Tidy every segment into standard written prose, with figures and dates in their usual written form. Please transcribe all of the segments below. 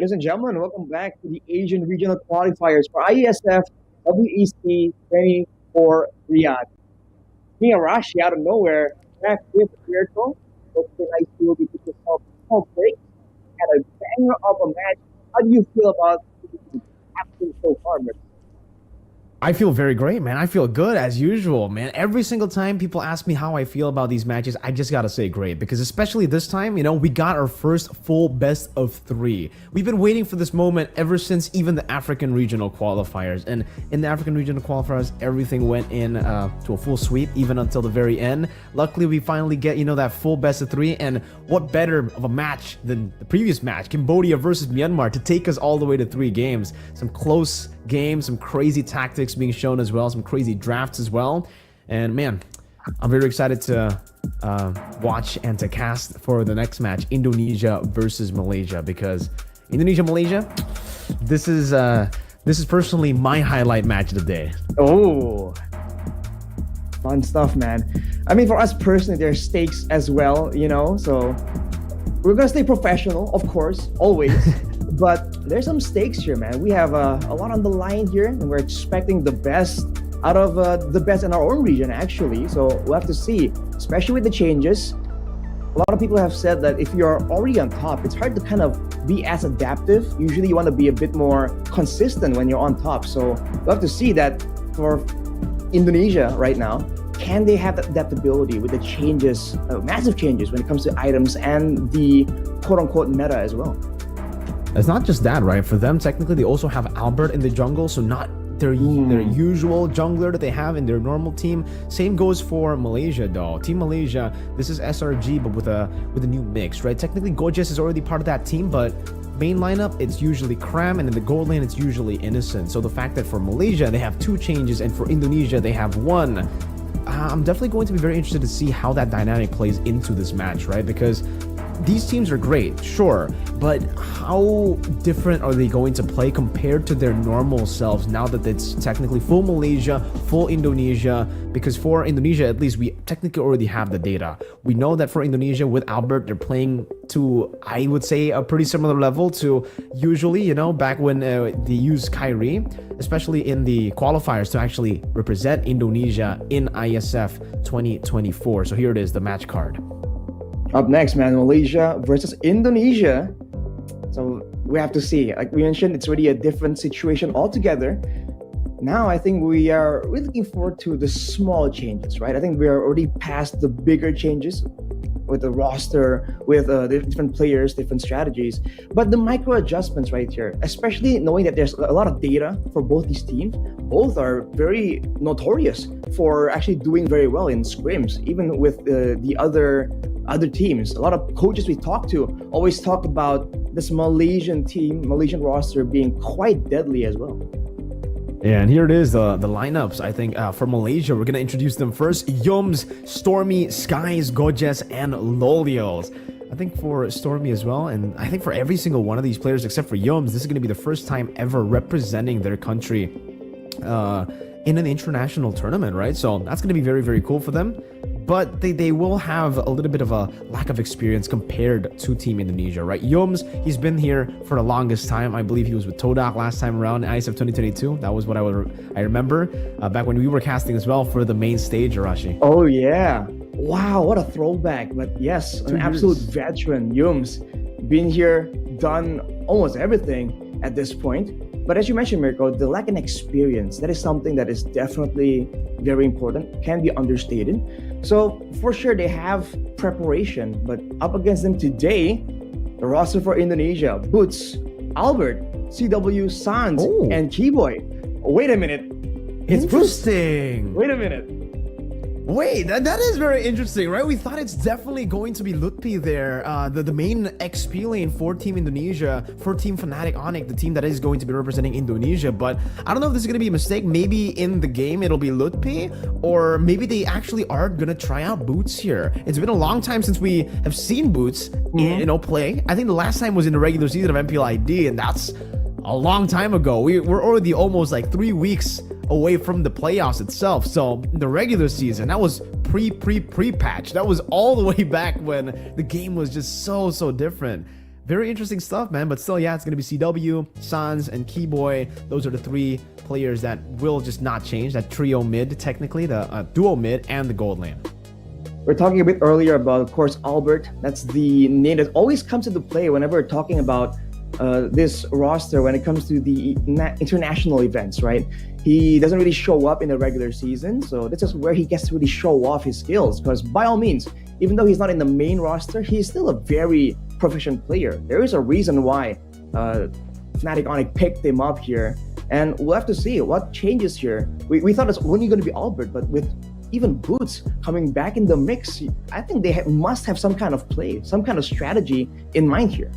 Ladies and gentlemen, welcome back to the Asian Regional Qualifiers for IESF WEC 24 Riyadh. Me, Arashi, out of nowhere, back with Mirko. Hopefully, nice to be with yourself. Small break and a banger of a match. How do you feel about the action so far, Mirko? I feel very great, man. I feel good as usual, man. Every single time people ask me how I feel about these matches, I just gotta say great because especially this time, we got our first full best of three. We've been waiting for this moment ever since even the African regional qualifiers. And in the African regional qualifiers, everything went in to a full sweep even until the very end. Luckily, we finally get, that full best of three. And what better of a match than the previous match, Cambodia versus Myanmar, to take us all the way to 3 games. Some close games, some crazy tactics being shown as well, some crazy drafts as well. And man, I'm very excited to watch and to cast for the next match, Indonesia versus Malaysia, because Indonesia-Malaysia, this is personally my highlight match of the day. Oh, fun stuff, man. I mean, for us personally, there's stakes as well, so we're gonna stay professional, of course, always. But there's some stakes here, man. We have a lot on the line here, and we're expecting the best out of the best in our own region, actually. So we'll have to see, especially with the changes. A lot of people have said that if you're already on top, it's hard to kind of be as adaptive. Usually you want to be a bit more consistent when you're on top. So we'll have to see that for Indonesia right now. Can they have that adaptability with the changes, massive changes when it comes to items and the quote-unquote meta as well? It's not just that, right? For them, technically, they also have Albert in the jungle, so not their usual jungler that they have in their normal team. Same goes for Malaysia, though. Team Malaysia, this is SRG, but with a new mix, right? Technically, Gojes is already part of that team, but main lineup, it's usually Cram, and in the gold lane, it's usually Innocent. So the fact that for Malaysia, they have 2 changes, and for Indonesia, they have 1. I'm definitely going to be very interested to see how that dynamic plays into this match, right? Because these teams are great, sure, but how different are they going to play compared to their normal selves now that it's technically full Malaysia, full Indonesia? Because for Indonesia, at least, we technically already have the data. We know that for Indonesia, with Albert, they're playing to, I would say, a pretty similar level to usually, back when they used Kyrie, especially in the qualifiers to actually represent Indonesia in ISF 2024. So here it is, the match card. Up next, man, Malaysia versus Indonesia. So we have to see. Like we mentioned, it's really a different situation altogether. Now, I think we are really looking forward to the small changes, right? I think we are already past the bigger changes with the roster, with the different players, different strategies. But the micro adjustments right here, especially knowing that there's a lot of data for both these teams, both are very notorious for actually doing very well in scrims, even with the other teams. A lot of coaches we talk to always talk about this Malaysian team, Malaysian roster being quite deadly as well. Yeah, and here it is, the lineups. I think for Malaysia, we're going to introduce them first. Yums, Stormy, Skies, Gojes, and Lolios. I think for Stormy as well, and I think for every single one of these players except for Yums, this is going to be the first time ever representing their country in an international tournament, right? So that's going to be very, very cool for them. But they will have a little bit of a lack of experience compared to Team Indonesia, right? Yums, he's been here for the longest time. I believe he was with Todak last time around in ISF 2022. That was what I remember back when we were casting as well for the main stage, Arashi. Oh, yeah. Wow, what a throwback. But yes, an absolute veteran. Yums, been here, done almost everything at this point. But as you mentioned, Mirko, the lack of experience, that is something that is definitely very important, can be understated. So for sure, they have preparation, but up against them today, the roster for Indonesia, Boots, Albert, CW, Sans, and Keyboy. Wait a minute. It's interesting. Wait a minute. Wait, that is very interesting, right? We thought it's definitely going to be Lutfi there, the main XP lane for Team Indonesia, for Team Fnatic Onyx, the team that is going to be representing Indonesia. But I don't know if this is going to be a mistake. Maybe in the game it'll be Lutfi, or maybe they actually are going to try out Boots here. It's been a long time since we have seen Boots, play. I think the last time was in the regular season of MPLID, and that's a long time ago. We're already almost like 3 weeks away from the playoffs itself. So the regular season, that was pre-patch. That was all the way back when the game was just so different. Very interesting stuff, man. But still, yeah, it's going to be CW, Sans, and Keyboy. Those are the three players that will just not change. That trio mid, technically, the duo mid and the gold lane. We're talking a bit earlier about, of course, Albert. That's the name that always comes into play whenever we're talking about this roster when it comes to the international events, right? He doesn't really show up in the regular season, so this is where he gets to really show off his skills. Because by all means, even though he's not in the main roster, he's still a very proficient player. There is a reason why Fnatic Onyx picked him up here, and we'll have to see what changes here. We thought it's only going to be Albert, but with even Boots coming back in the mix, I think they must have some kind of play, some kind of strategy in mind here.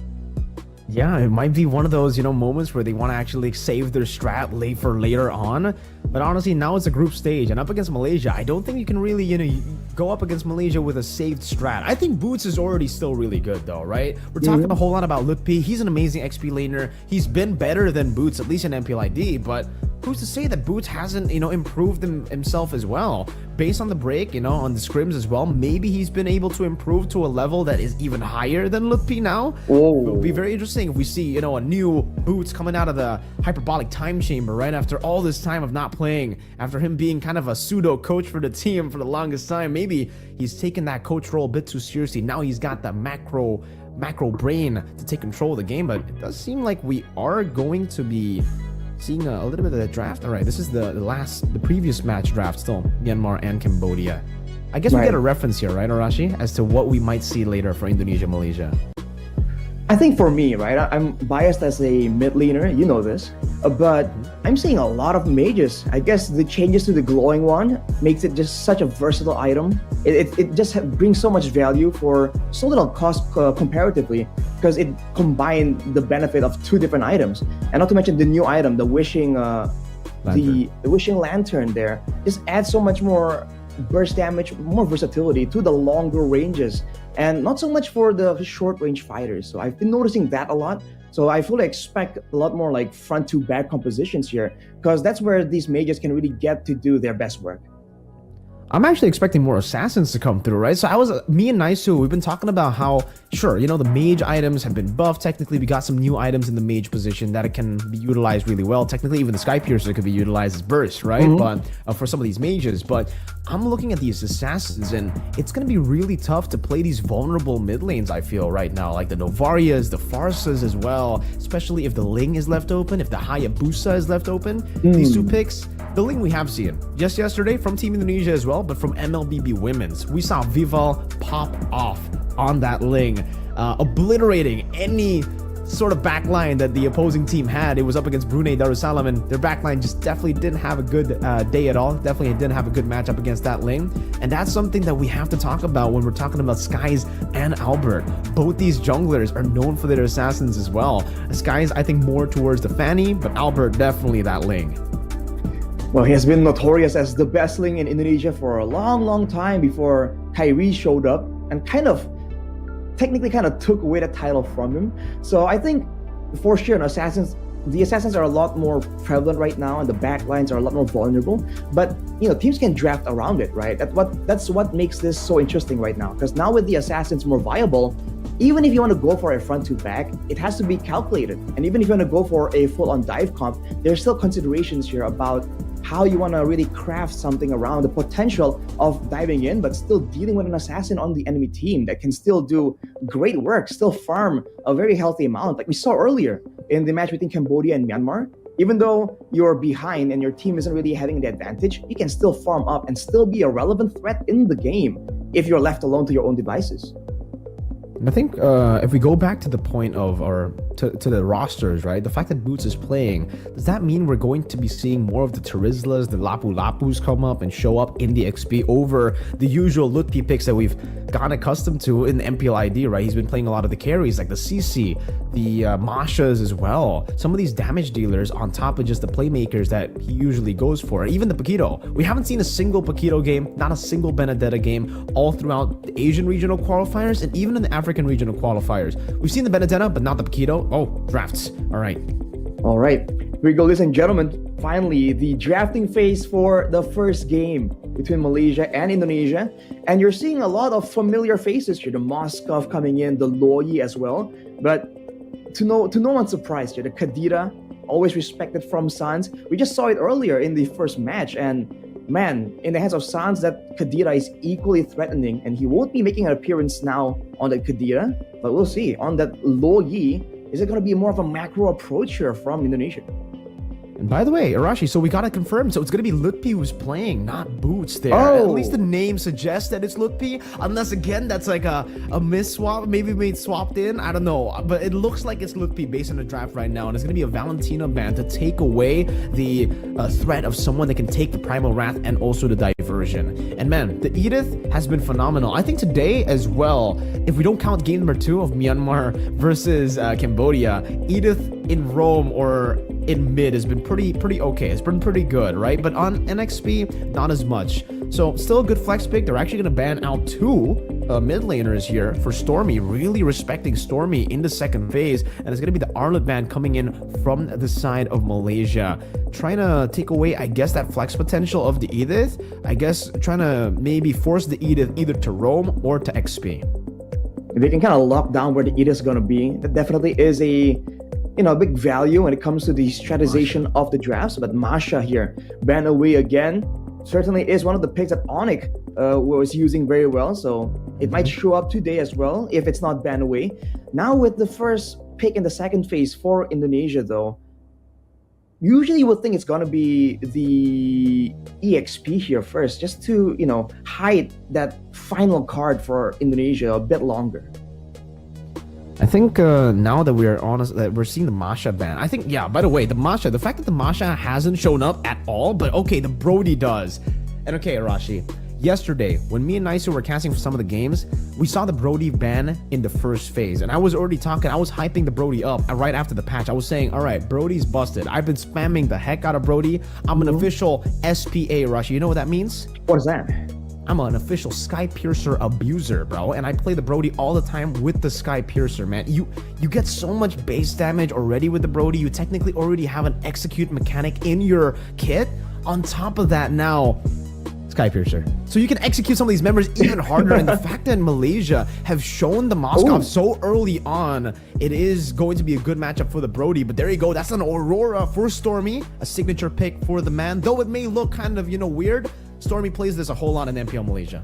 Yeah, it might be one of those, moments where they want to actually save their strat for later on. But honestly, now it's a group stage, and up against Malaysia, I don't think you can really, go up against Malaysia with a saved strat. I think Boots is already still really good, though, right? We're talking a whole lot about Mlbb. He's an amazing XP laner. He's been better than Boots, at least in MPLID, but who's to say that Boots hasn't, improved himself as well? Based on the break, on the scrims as well, maybe he's been able to improve to a level that is even higher than Mlbb now. Oh. It would be very interesting if we see, a new Boots coming out of the hyperbolic time chamber, right? After all this time of not playing, after him being kind of a pseudo coach for the team for the longest time. Maybe he's taken that coach role a bit too seriously. Now he's got that macro brain to take control of the game, but it does seem like we are going to be seeing a little bit of the draft. All right, this is the previous match draft, still Myanmar and Cambodia. I guess we get a reference here, right, Arashi, as to what we might see later for Indonesia, Malaysia. I think for me, right, I'm biased as a mid laner, you know this, but I'm seeing a lot of mages. I guess the changes to the glowing one makes it just such a versatile item. It just brings so much value for so little cost comparatively, because it combined the benefit of two different items. And not to mention the new item, the wishing the wishing lantern there just adds so much more burst damage, more versatility to the longer ranges, and not so much for the short range fighters. So I've been noticing that a lot. So I fully expect a lot more like front to back compositions here, because that's where these mages can really get to do their best work. I'm actually expecting more assassins to come through, right? So me and Naisu, we've been talking about how, sure, the mage items have been buffed. Technically, we got some new items in the mage position that it can be utilized really well. Technically, even the Sky Piercer could be utilized as burst, right? But for some of these mages, but I'm looking at these assassins, and it's going to be really tough to play these vulnerable mid lanes, I feel, right now. Like the Novarias, the Farsas as well, especially if the Ling is left open, if the Hayabusa is left open. These two picks, the Ling we have seen just yesterday from Team Indonesia as well, but from Mlbb Women's. We saw Vival pop off on that Ling, obliterating any sort of backline that the opposing team had. It was up against Brunei Darussalam, and their backline just definitely didn't have a good day at all. Definitely didn't have a good matchup against that Ling. And that's something that we have to talk about when we're talking about Skies and Albert. Both these junglers are known for their assassins as well. Skies, I think, more towards the Fanny, but Albert definitely that Ling. Well, he has been notorious as the best Ling in Indonesia for a long time before Kyrie showed up and technically took away the title from him. So I think for sure the assassins are a lot more prevalent right now, and the backlines are a lot more vulnerable. But teams can draft around it, right? That's what makes this so interesting right now. Because now with the assassins more viable, even if you want to go for a front to back, it has to be calculated. And even if you want to go for a full-on dive comp, there's still considerations here about how you want to really craft something around the potential of diving in, but still dealing with an assassin on the enemy team that can still do great work, still farm a very healthy amount. Like we saw earlier in the match between Cambodia and Myanmar, even though you're behind and your team isn't really having the advantage, you can still farm up and still be a relevant threat in the game if you're left alone to your own devices. I think if we go back to the point of to the rosters, right? The fact that Boots is playing, does that mean we're going to be seeing more of the Terizlas, the Lapu Lapus come up and show up in the XP over the usual Lutpi picks that we've gotten accustomed to in the MPLID, right? He's been playing a lot of the carries like the CC, the Mashas as well. Some of these damage dealers on top of just the playmakers that he usually goes for. Even the Paquito. We haven't seen a single Paquito game, not a single Benedetta game, all throughout the Asian regional qualifiers and even in the African regional qualifiers. We've seen the Benedetta, but not the Paquito. Oh, drafts. All right. Here we go, ladies and gentlemen. Finally, the drafting phase for the first game. between Malaysia and Indonesia. And you're seeing a lot of familiar faces here. The Moskov coming in, the Loyi as well. But to no one's surprise here, the Kadira, always respected from Sans. We just saw it earlier in the first match. And man, in the hands of Sans, that Kadira is equally threatening. And he won't be making an appearance now on the Kadira. But we'll see. On that Loyi, is it going to be more of a macro approach here from Indonesia? And by the way, Arashi, so we gotta confirm, so it's gonna be Lutpi who's playing, not Boots there. Oh. At least the name suggests that it's Lutpi, unless again that's like a miss swap, maybe made swapped in, I don't know. But it looks like it's Lutpi based on the draft right now, and it's gonna be a Valentina ban to take away the threat of someone that can take the Primal Wrath and also the diversion. And man, the Edith has been phenomenal. I think today as well, if we don't count game number 2 of Myanmar versus Cambodia, Edith in Rome or in mid has been pretty okay. It's been pretty good, right? But on NXP, not as much. So still a good flex pick. They're actually going to ban out 2 mid laners here for Stormy, really respecting Stormy in the second phase. And it's going to be the Arlet ban coming in from the side of Malaysia, trying to take away, I guess, that flex potential of the Edith. I guess trying to maybe force the Edith either to roam or to XP. If they can kind of lock down where the Edith is going to be, that definitely is a big value when it comes to the strategization of the drafts. But Masha here, ban away again, certainly is one of the picks that Onyx was using very well. So it might show up today as well if it's not ban away. Now with the first pick in the second phase for Indonesia though, usually you would think it's gonna be the EXP here first, just to, hide that final card for Indonesia a bit longer. I think now that we're honest, that we're seeing the Masha ban. I think, yeah, by the way, the fact that the Masha hasn't shown up at all, but okay, the Brody does. And okay, Arashi, yesterday, when me and Nisu were casting for some of the games, we saw the Brody ban in the first phase. And I was already talking, I was hyping the Brody up right after the patch. I was saying, all right, Brody's busted. I've been spamming the heck out of Brody. I'm an official SPA, Arashi. You know what that means? What is that? I'm an official Sky Piercer abuser, bro, and I play the Brody all the time with the Sky Piercer, man. You get so much base damage already with the Brody. You technically already have an execute mechanic in your kit. On top of that now, Sky Piercer. So you can execute some of these members even harder, and the fact that Malaysia have shown the Moskov so early on, it is going to be a good matchup for the Brody. But there you go, that's an Aurora for Stormy, a signature pick for the man. Though it may look kind of, weird, Stormy plays this a whole lot in MPL Malaysia.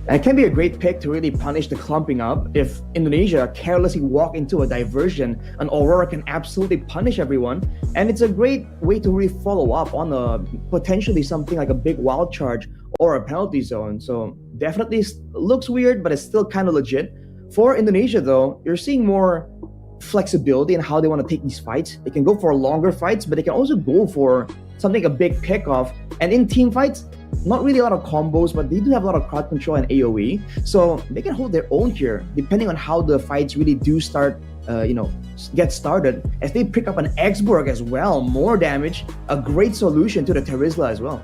And it can be a great pick to really punish the clumping up. If Indonesia carelessly walk into a diversion, an Aurora can absolutely punish everyone. And it's a great way to really follow up on potentially something like a big wild charge or a penalty zone. So definitely looks weird, but it's still kind of legit. For Indonesia though, you're seeing more flexibility in how they want to take these fights. They can go for longer fights, but they can also go for something a big pick-off. And in team fights, not really a lot of combos, but they do have a lot of crowd control and AoE. So they can hold their own here, depending on how the fights really do start, get started. As they pick up an Exburg as well, more damage, a great solution to the Terizla as well.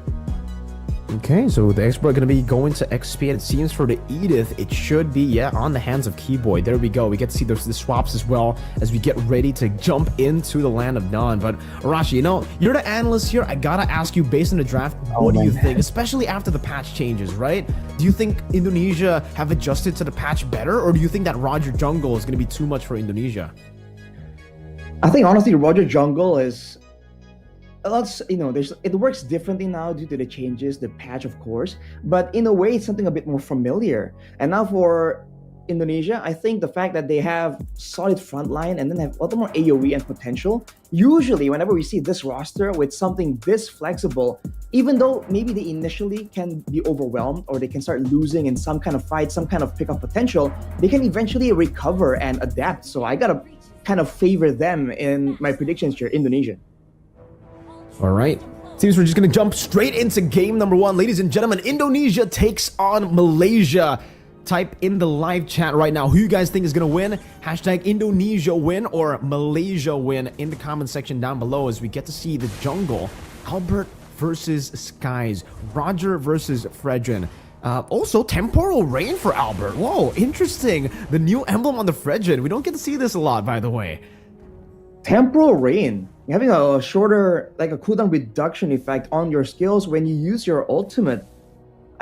Okay, so the Exburg going to be going to XP, and it seems for the Edith, it should be, on the hands of Keyboy. There we go. We get to see the swaps as well as we get ready to jump into the land of Dawn. But Arashi, you're the analyst here. I gotta ask you, based on the draft, what do you think? Especially after the patch changes, right? Do you think Indonesia have adjusted to the patch better, or do you think that Roger Jungle is going to be too much for Indonesia? I think honestly, Roger Jungle is it works differently now due to the changes, the patch, of course, but in a way, it's something a bit more familiar. And now for Indonesia, I think the fact that they have solid frontline and then have a lot more AoE and potential. Usually, whenever we see this roster with something this flexible, even though maybe they initially can be overwhelmed or they can start losing in some kind of fight, some kind of pick-up potential, they can eventually recover and adapt. So I gotta kind of favor them in my predictions here, Indonesia. All right. Seems we're just going to jump straight into game number 1. Ladies and gentlemen, Indonesia takes on Malaysia. Type in the live chat right now who you guys think is going to win. Hashtag Indonesia win or Malaysia win in the comment section down below as we get to see the jungle. Albert versus Skies. Roger versus Fredrin. Also, Temporal Rain for Albert. Whoa, interesting. The new emblem on the Fredrin. We don't get to see this a lot, by the way. Temporal Rain. Having a shorter, like a cooldown reduction effect on your skills when you use your ultimate.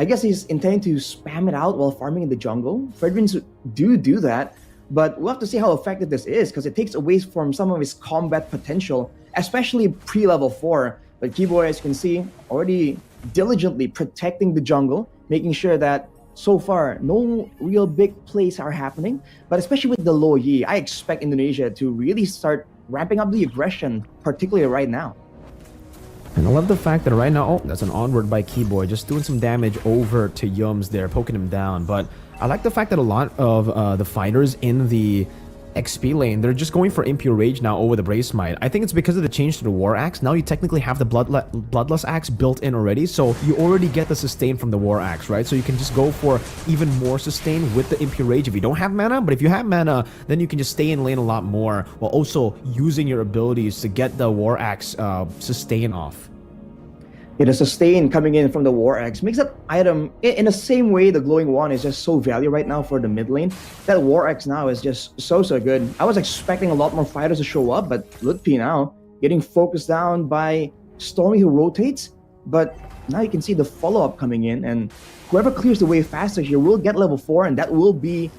I guess he's intending to spam it out while farming in the jungle. Federans do that, but we'll have to see how effective this is because it takes away from some of his combat potential, especially pre-level 4. But Keyboy, as you can see, already diligently protecting the jungle, making sure that so far no real big plays are happening. But especially with the low Yi, I expect Indonesia to really start ramping up the aggression, particularly right now. And I love the fact that right now, oh, that's an onward by Keyboy, just doing some damage over to Yums there, poking him down. But I like the fact that a lot of the fighters in the XP lane, they're just going for Impure Rage now over the Brave Smite. I think it's because of the change to the War Axe. Now you technically have the Bloodlust Axe built in already, so you already get the sustain from the War Axe, right? So you can just go for even more sustain with the Impure Rage if you don't have mana, but if you have mana, then you can just stay in lane a lot more while also using your abilities to get the War Axe sustain off. Yeah, the sustain coming in from the War Axe makes that item, in the same way the Glowing Wand is just so value right now for the mid lane, that War Axe now is just so good. I was expecting a lot more fighters to show up, but Mlbb now getting focused down by Stormy who rotates, but now you can see the follow-up coming in, and whoever clears the way faster here will get level 4, and that will be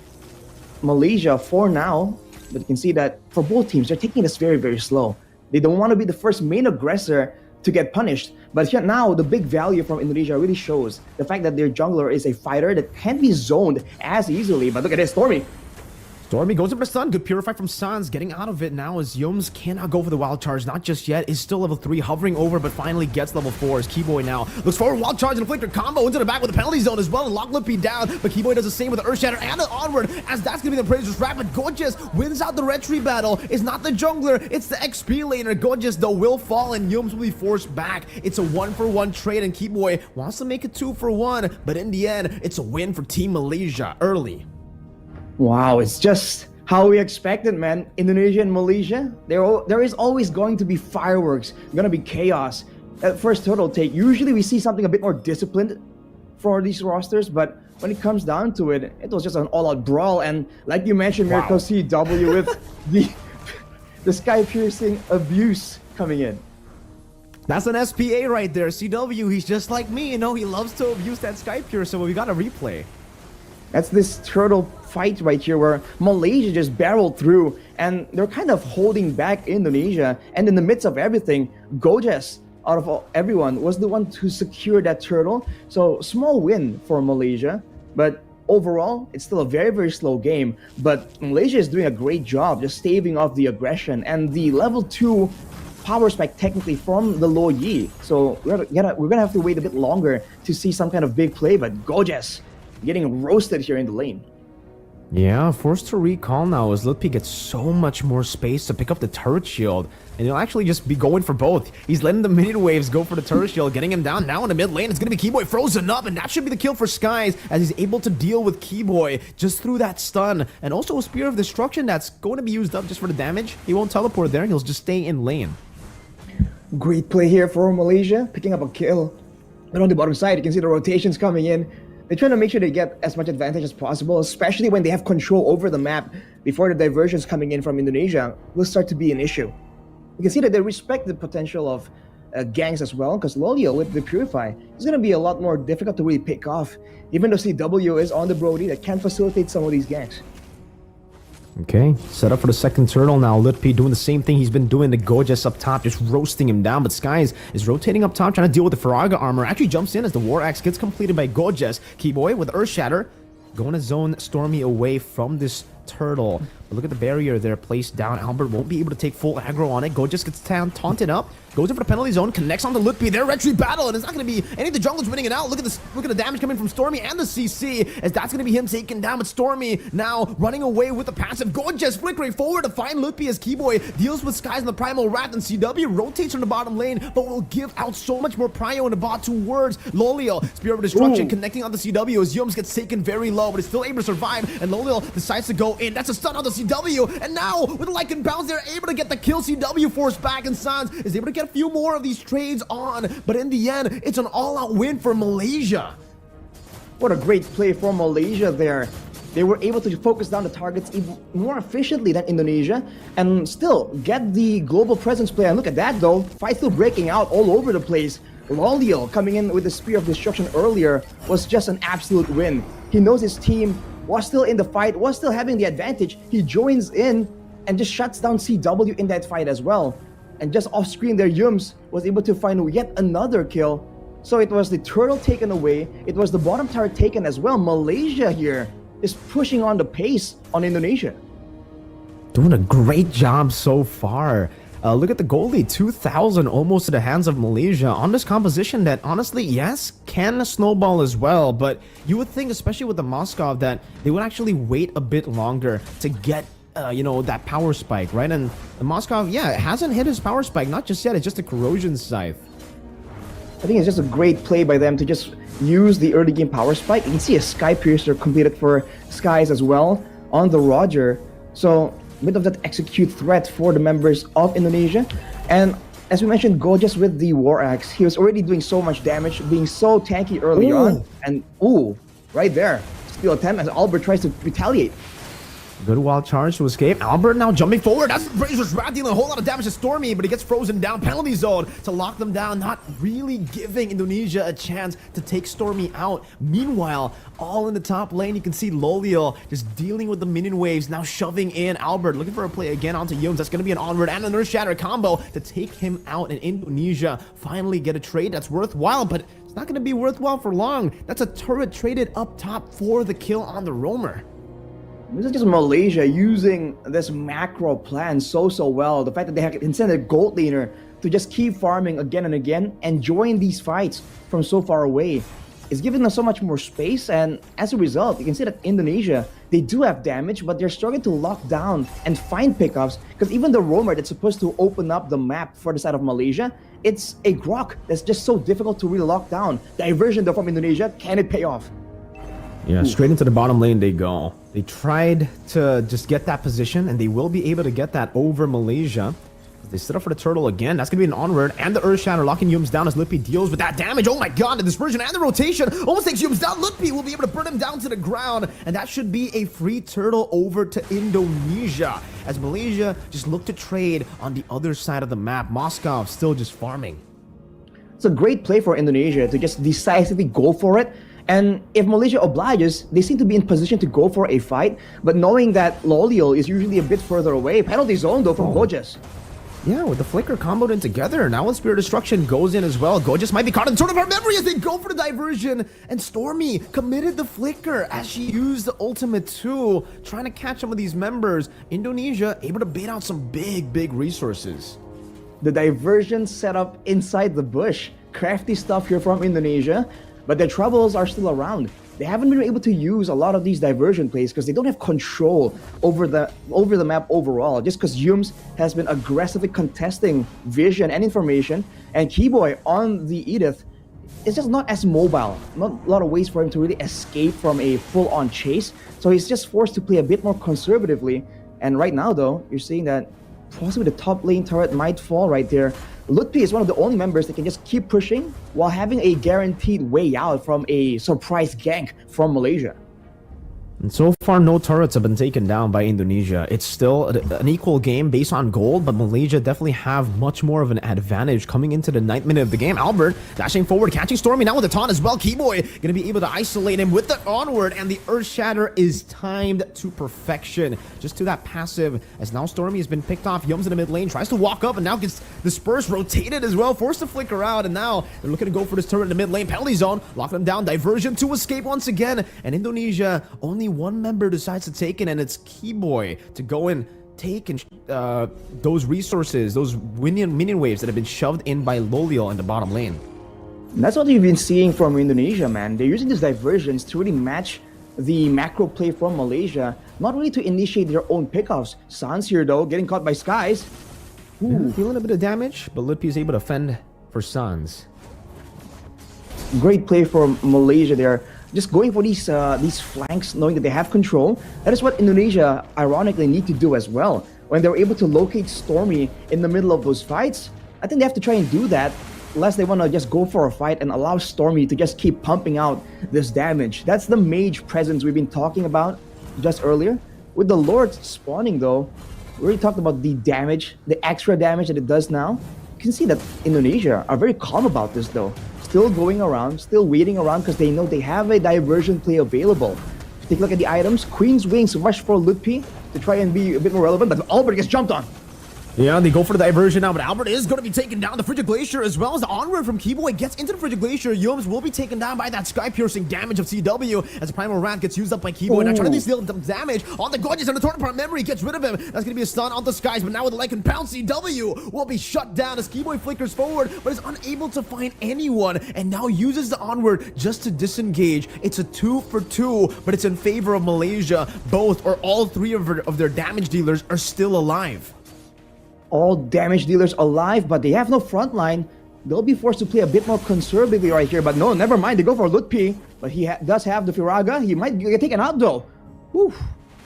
Malaysia for now. But you can see that for both teams, they're taking this very slow. They don't want to be the first main aggressor to get punished. But here now, the big value from Indonesia really shows the fact that their jungler is a fighter that can't be zoned as easily. But look at this, Stormy. Stormy goes up for stun. Good purify from Sans. Getting out of it now as Yums cannot go for the wild charge. Not just yet. Is still level 3. Hovering over, but finally gets level 4. As Keyboy now looks forward. Wild charge and Afflictor combo into the back with the penalty zone as well. And lock Mlbb down. But Keyboy does the same with the Earth Shatter and the onward. As that's going to be the Praisers wrap. But Gorgeous wins out the retry battle. It's not the jungler. It's the XP laner. Gorgeous though will fall and Yums will be forced back. It's a 1-for-1 trade and Keyboy wants to make it 2-for-1. But in the end, it's a win for Team Malaysia early. Wow, it's just how we expected, man. Indonesia and Malaysia, there is always going to be fireworks, going to be chaos. At first turtle take, usually we see something a bit more disciplined for these rosters, but when it comes down to it, it was just an all-out brawl. And like you mentioned, Miracle CW with the sky-piercing abuse coming in. That's an SPA right there. CW, he's just like me, you know, he loves to abuse that sky pierce, so we got a replay. That's this turtle fight right here where Malaysia just barreled through and they're kind of holding back Indonesia. And in the midst of everything, Gorgeous, out of everyone, was the one to secure that turtle. So small win for Malaysia, but overall, it's still a very slow game. But Malaysia is doing a great job just staving off the aggression and the level 2 power spike technically from the low Yi. So we're gonna have to wait a bit longer to see some kind of big play, but Gorgeous getting roasted here in the lane. Yeah, forced to recall now as Mlbb gets so much more space to pick up the turret shield. And he'll actually just be going for both. He's letting the minion waves go for the turret shield, getting him down now in the mid lane. It's going to be Keyboy frozen up, and that should be the kill for Skies as he's able to deal with Keyboy just through that stun. And also a Spear of Destruction that's going to be used up just for the damage. He won't teleport there, and he'll just stay in lane. Great play here for Malaysia, picking up a kill. But on the bottom side, you can see the rotations coming in. They're trying to make sure they get as much advantage as possible, especially when they have control over the map before the diversions coming in from Indonesia will start to be an issue. You can see that they respect the potential of ganks as well, because Lolio with the Purify is going to be a lot more difficult to really pick off, even though CW is on the Brody that can facilitate some of these ganks. Okay, set up for the second turtle now. Mlbb doing the same thing he's been doing to Gorgeous up top, just roasting him down. But Skies is rotating up top, trying to deal with the Faraga armor. Actually jumps in as the War Axe gets completed by Gorgeous. Keyboy with Earth Shatter, going to zone Stormy away from this turtle. But look at the barrier there placed down. Albert won't be able to take full aggro on it. Gorgeous gets taunted up, goes in for the penalty zone, connects onto Mlbb. Their retreat battle, and it's not going to be any of the junglers winning it out. Look at this! Look at the damage coming from Stormy and the CC, as that's going to be him taken down. But Stormy now running away with the passive. Gorgeous flickering forward to find Mlbb as Keyboy deals with Skies in the Primal Wrath, and CW rotates from the bottom lane, but will give out so much more prio in the bot towards Lolio. Spear of Destruction connecting on the CW as Yums gets taken very low, but is still able to survive, and Lolio decides to go in. That's a stun on the CW, and now with a Lycan bounce, they're able to get the kill. CW forced back, and Sans is able to get a few more of these trades on, but in the end, it's an all-out win for Malaysia. What a great play for Malaysia there. They were able to focus down the targets even more efficiently than Indonesia and still get the global presence play. And look at that though, fight still breaking out all over the place. Loliel coming in with the Spear of Destruction earlier was just an absolute win. He knows his team was still in the fight, was still having the advantage. He joins in and just shuts down CW in that fight as well. And just off screen there, Yums was able to find yet another kill. So it was the turtle taken away. It was the bottom tower taken as well. Malaysia here is pushing on the pace on Indonesia. Doing a great job so far. Look at the goal lead, 2,000 almost to the hands of Malaysia on this composition that honestly, yes, can snowball as well. But you would think, especially with the Moskov, that they would actually wait a bit longer to get that power spike, right? And the Moskov, yeah, it hasn't hit his power spike, not just yet, it's just a corrosion scythe. I think it's just a great play by them to just use the early game power spike. You can see a Sky Piercer completed for Skies as well on the Roger. So a bit of that execute threat for the members of Indonesia. And as we mentioned, Gorgeous with the War Axe, he was already doing so much damage, being so tanky early on. And right there, steal attempt as Albert tries to retaliate. Good wild charge to escape. Albert now jumping forward. That's Razor's Wrath dealing a whole lot of damage to Stormy, but he gets frozen down. Penalty zone to lock them down, not really giving Indonesia a chance to take Stormy out. Meanwhile, all in the top lane, you can see Loliel just dealing with the minion waves, now shoving in Albert, looking for a play again onto Yums. That's going to be an onward and an Earth Shatter combo to take him out, and Indonesia finally get a trade that's worthwhile, but it's not going to be worthwhile for long. That's a turret traded up top for the kill on the Roamer. This is just Malaysia using this macro plan so well. The fact that they can send a gold laner to just keep farming again and again and join these fights from so far away is giving them so much more space. And as a result, you can see that Indonesia, they do have damage, but they're struggling to lock down and find pickups, because even the roamer that's supposed to open up the map for the side of Malaysia, it's a grok that's just so difficult to really lock down. Diversion though from Indonesia, can it pay off? Yeah, straight into the bottom lane they go. They tried to just get that position, and they will be able to get that over Malaysia. They set up for the turtle again. That's going to be an onward, and the Earth Shatter locking Yums down as Mlbb deals with that damage. Oh my god, the dispersion and the rotation almost takes Yums down. Mlbb will be able to burn him down to the ground, and that should be a free turtle over to Indonesia, as Malaysia just look to trade on the other side of the map. Moskov still just farming. It's a great play for Indonesia to just decisively go for it. And if Malaysia obliges, they seem to be in position to go for a fight. But knowing that Loliel is usually a bit further away, penalty zone though from Gorgeous. Yeah, with the flicker comboed in together, now with Spirit Destruction goes in as well. Gorgeous might be caught in sort of her memory as they go for the diversion. And Stormy committed the flicker as she used the ultimate too, trying to catch some of these members. Indonesia able to bait out some big resources. The diversion set up inside the bush. Crafty stuff here from Indonesia. But their troubles are still around. They haven't been able to use a lot of these diversion plays because they don't have control over the map overall. Just because Yums has been aggressively contesting vision and information, and Keyboy on the Edith is just not as mobile. Not a lot of ways for him to really escape from a full-on chase. So he's just forced to play a bit more conservatively. And right now, though, you're seeing that possibly the top lane turret might fall right there. Mlbb is one of the only members that can just keep pushing while having a guaranteed way out from a surprise gank from Malaysia. And so far, no turrets have been taken down by Indonesia. It's still an equal game based on gold, but Malaysia definitely have much more of an advantage coming into the 9th minute of the game. Albert dashing forward, catching Stormy now with the taunt as well. Keyboy going to be able to isolate him with the onward, and the Earth Shatter is timed to perfection. Just to that passive, as now Stormy has been picked off. Yums in the mid lane, tries to walk up, and now gets dispersed, rotated as well, forced to flicker out, and now they're looking to go for this turret in the mid lane. Penalty zone, lock them down, diversion to escape once again, and Indonesia only one member decides to take it, and it's Keyboy to go and take and those resources, those minion waves that have been shoved in by Loliel in the bottom lane. And that's what you've been seeing from Indonesia, man. They're using these diversions to really match the macro play from Malaysia, not really to initiate their own pickoffs. Sans here, though, getting caught by Skies. Yeah, feeling a bit of damage, but Mlbb is able to fend for Sans. Great play from Malaysia there. Just going for these flanks, knowing that they have control. That is what Indonesia, ironically, need to do as well. When they're able to locate Stormy in the middle of those fights, I think they have to try and do that, unless they want to just go for a fight and allow Stormy to just keep pumping out this damage. That's the mage presence we've been talking about just earlier. With the Lord spawning, though, we already talked about the damage, the extra damage that it does now. can see that Indonesia are very calm about this though. Still going around, still waiting around because they know they have a diversion play available. Take a look at the items. Queen's Wings rush for Lutpi to try and be a bit more relevant, but Albert gets jumped on. Yeah, they go for the diversion now, but Albert is going to be taken down. The Frigid Glacier, as well as the onward from Keyboy, gets into the Frigid Glacier. Yums will be taken down by that sky-piercing damage of CW as the Primal Wrath gets used up by Keyboy. Now trying to steal some damage on the Gorgeous, and the Torn Apart Memory gets rid of him. That's going to be a stun on the skies, but now with the Lycan Pounce, CW will be shut down as Keyboy flickers forward, but is unable to find anyone, and now uses the onward just to disengage. It's a 2 for 2, but it's in favor of Malaysia. Both or all three of their damage dealers are still alive. All damage dealers alive, but they have no front line. They'll be forced to play a bit more conservatively right here, but no, never mind. They go for Lutpi, but he does have the Firaga. He might get taken out though. Whew.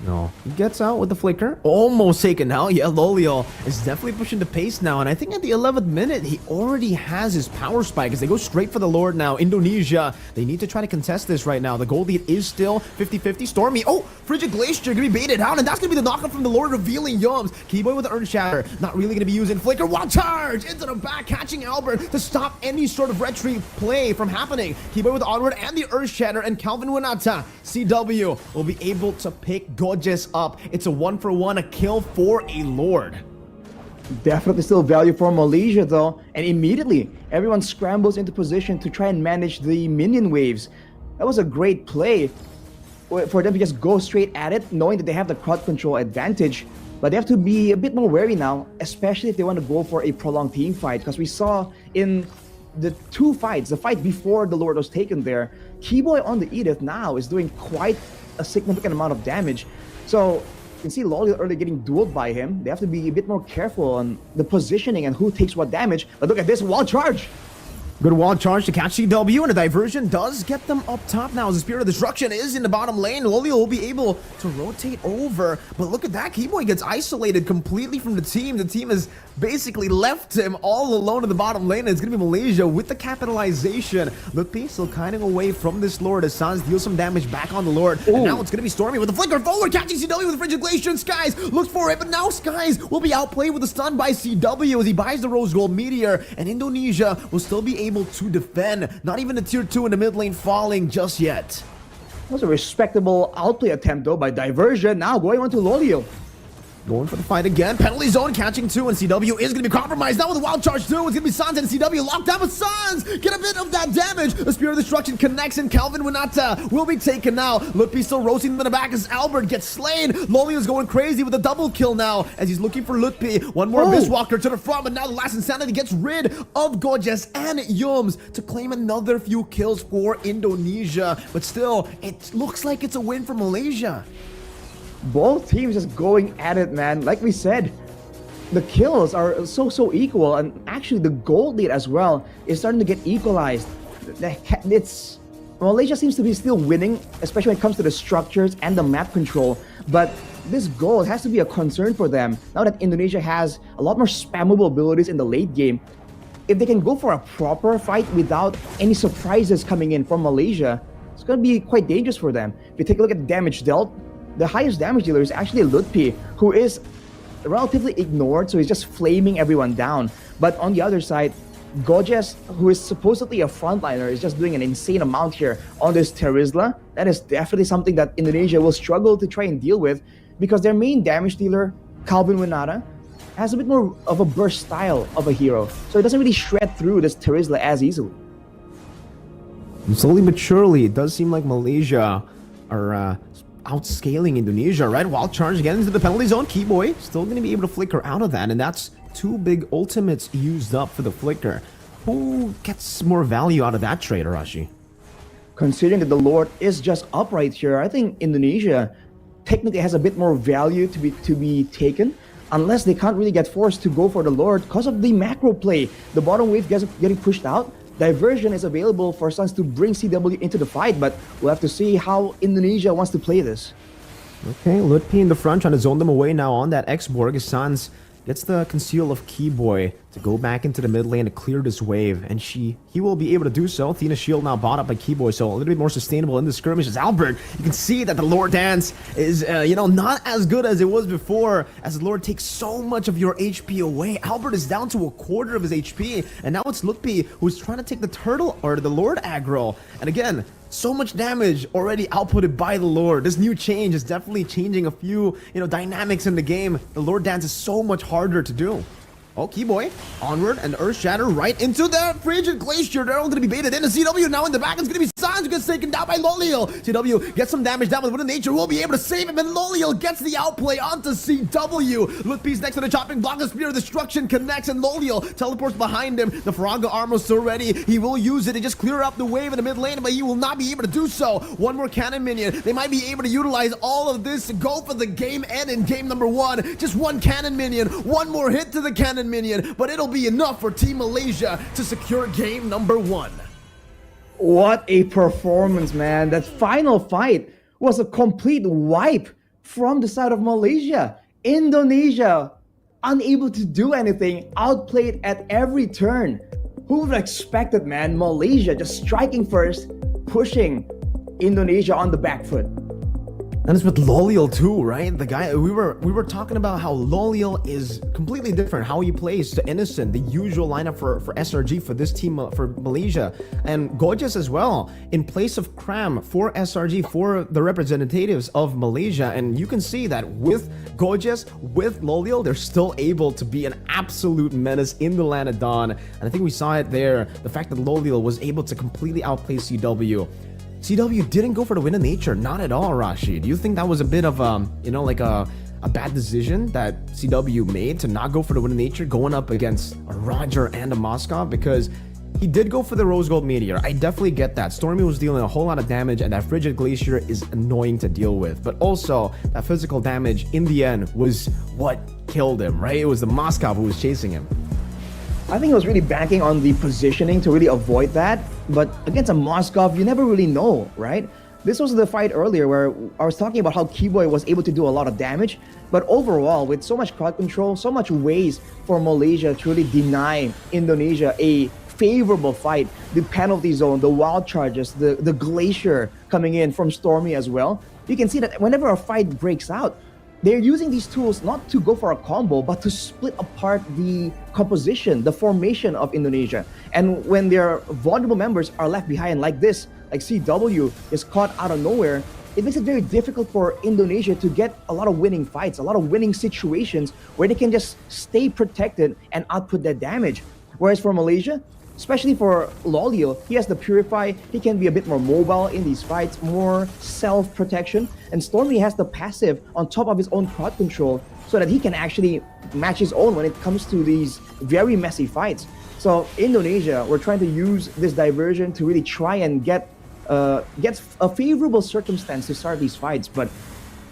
No, he gets out with the flicker. Almost taken out. Yeah, Loliel is definitely pushing the pace now. And I think at the 11th minute, he already has his power spike as they go straight for the Lord now. Indonesia, they need to try to contest this right now. The goal lead is still 50-50. Stormy, oh, Frigid Glacier going to be baited out. And that's going to be the knockup from the Lord, revealing Yums. Keyboy with the Earth Shatter. Not really going to be using flicker. Wild charge into the back, catching Albert to stop any sort of retreat play from happening. Keyboy with the onward and the Earth Shatter. And Calvin Winata, CW, will be able to pick Gorgeous up. It's a 1-for-1, a kill for a Lord. Definitely still value for Malaysia though, and immediately everyone scrambles into position to try and manage the minion waves. That was a great play for them to just go straight at it, knowing that they have the crowd control advantage, but they have to be a bit more wary now, especially if they want to go for a prolonged team fight, because we saw in the two fights, the fight before the Lord was taken there, Keyboy on the Edith now is doing quite a significant amount of damage. So you can see Loliel early getting dueled by him. They have to be a bit more careful on the positioning and who takes what damage. But look at this wall charge. Good wall charge to catch CW, and a diversion does get them up top now as the Spirit of Destruction is in the bottom lane. Loliel will be able to rotate over, but look at that. Keyboy gets isolated completely from the team. The team has basically left him all alone in the bottom lane, and it's going to be Malaysia with the capitalization. Lutpi still kiting away from this Lord as Sans deals some damage back on the Lord. Ooh. And now it's going to be Stormy with the flicker forward, catching CW with the Frigid Glacier, and Skies looks for it, but now Skies will be outplayed with a stun by CW as he buys the Rose Gold Meteor, and Indonesia will still be able to defend. Not even a tier 2 in the mid lane falling just yet. That was a respectable outplay attempt though by diversion. Now going on to Loliel. Going for the fight again. Penalty zone catching 2, and CW is going to be compromised. Now with a wild charge 2, it's going to be Sans and CW locked down, but Sans get a bit of that damage. The Spirit of Destruction connects, and Calvin Winata will be taken now. Lutpi still roasting in the back as Albert gets slain. Loliel is going crazy with a double kill now as he's looking for Lutpi. One more Abyss Walker to the front, but now the last Insanity gets rid of Gorgeous and Yums to claim another few kills for Indonesia. But still, it looks like it's a win for Malaysia. Both teams just going at it, man. Like we said, the kills are so equal, and actually the gold lead as well is starting to get equalized. It's Malaysia seems to be still winning, especially when it comes to the structures and the map control, but this gold has to be a concern for them now that Indonesia has a lot more spammable abilities in the late game. If they can go for a proper fight without any surprises coming in from Malaysia, it's going to be quite dangerous for them. If you take a look at the damage dealt, the highest damage dealer is actually Lutpi, who is relatively ignored, so he's just flaming everyone down. But on the other side, Gorgeous, who is supposedly a frontliner, is just doing an insane amount here on this Terizla. That is definitely something that Indonesia will struggle to try and deal with, because their main damage dealer, Calvin Winata, has a bit more of a burst style of a hero, so it doesn't really shred through this Terizla as easily. Slowly but surely, it does seem like Malaysia are outscaling Indonesia, right? Wild charge again into the penalty zone. Keyboy still going to be able to flicker out of that, and that's 2 big ultimates used up for the flicker. Who gets more value out of that trade, Arashi? Considering that the Lord is just up right here, I think Indonesia technically has a bit more value to be taken, unless they can't really get forced to go for the Lord because of the macro play. The bottom wave gets getting pushed out. Diversion is available for Suns to bring CW into the fight, but we'll have to see how Indonesia wants to play this. Okay, Lutpi in the front trying to zone them away now on that X-Borg as Suns gets the conceal of Keyboy to go back into the mid lane to clear this wave, and he will be able to do so. Athena's shield now bought up by Keyboy, so a little bit more sustainable in the skirmish. As Albert, you can see that the Lord Dance is, not as good as it was before, as the Lord takes so much of your HP away. Albert is down to a quarter of his HP, and now it's Mlbb who's trying to take the turtle, or the Lord aggro. And again, so much damage already outputted by the Lord. This new change is definitely changing a few, dynamics in the game. The Lord Dance is so much harder to do. Oh, Keyboy, onward, and Earth Shatter right into the Frigid Glacier. They're all going to be baited in. And CW now in the back. It's going to be Sans who gets taken down by Loliel. CW gets some damage down with Wind of Nature. Will be able to save him, and Loliel gets the outplay onto CW. Mlbb next to the chopping block. The Spear of Destruction connects, and Loliel teleports behind him. The Faraga armor still ready. He will use it to just clear up the wave in the mid lane, but he will not be able to do so. One more cannon minion. They might be able to utilize all of this to go for the game end in game number 1. Just one cannon minion. One more hit to the cannon minion, but it'll be enough for Team Malaysia to secure game number 1. What a performance, man. That final fight was a complete wipe from the side of Malaysia. Indonesia, unable to do anything, outplayed at every turn. Who would have expected, man? Malaysia just striking first, pushing Indonesia on the back foot. And it's with Loliel too, right? The guy we were talking about how Loliel is completely different, how he plays to Innocent, the usual lineup for SRG for this team for Malaysia, and Gorgeous as well in place of Cram for SRG for the representatives of Malaysia. And you can see that with Gorgeous, with Loliel, they're still able to be an absolute menace in the land of Dawn. And I think we saw it there, the fact that Loliel was able to completely outplay CW. CW didn't go for the Wind of Nature, not at all, Rashi. Do you think that was a bit of a bad decision that CW made to not go for the Wind of Nature going up against a Roger and a Moskov? Because he did go for the Rose Gold Meteor. I definitely get that. Stormy was dealing a whole lot of damage, and that Frigid Glacier is annoying to deal with. But also, that physical damage in the end was what killed him, right? It was the Moskov who was chasing him. I think he was really banking on the positioning to really avoid that. But against a Moskov, you never really know, right? This was the fight earlier where I was talking about how Keyboy was able to do a lot of damage. But overall, with so much crowd control, so much ways for Malaysia to really deny Indonesia a favorable fight, the penalty zone, the wild charges, the glacier coming in from Stormy as well, you can see that whenever a fight breaks out, they're using these tools not to go for a combo, but to split apart the composition, the formation of Indonesia. And when their vulnerable members are left behind like this, like CW is caught out of nowhere, it makes it very difficult for Indonesia to get a lot of winning fights, a lot of winning situations where they can just stay protected and output their damage. Whereas for Malaysia, especially for Loliel, he has the Purify, he can be a bit more mobile in these fights, more self-protection, and Stormy has the passive on top of his own crowd control so that he can actually match his own when it comes to these very messy fights. So Indonesia, we're trying to use this diversion to really try and get a favorable circumstance to start these fights, but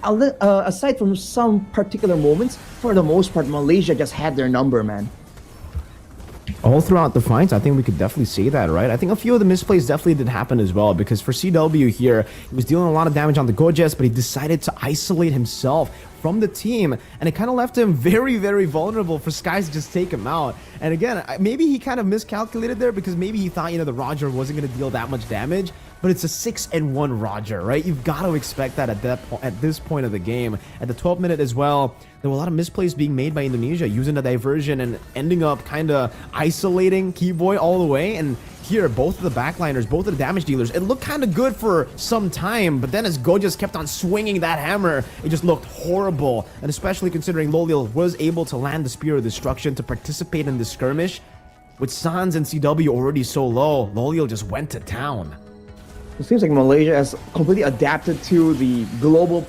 aside from some particular moments, for the most part, Malaysia just had their number, man. All throughout the fights, I think we could definitely say that, right? I think a few of the misplays definitely did happen as well, because for CW here, he was dealing a lot of damage on the Gorgeous, but he decided to isolate himself from the team, and it kind of left him very, very vulnerable for Skies to just take him out. And again, maybe he kind of miscalculated there, because maybe he thought, the Roger wasn't going to deal that much damage, but it's a 6-1 Roger, right? You've got to expect that at this point of the game. At the 12th minute as well, there were a lot of misplays being made by Indonesia, using the diversion and ending up kind of isolating Keyboy all the way. And here, both of the backliners, both of the damage dealers, it looked kind of good for some time, but then as Gorgeous kept on swinging that hammer, it just looked horrible. And especially considering Loliel was able to land the Spear of Destruction to participate in the skirmish, with Sans and CW already so low, Loliel just went to town. It seems like Malaysia has completely adapted to the global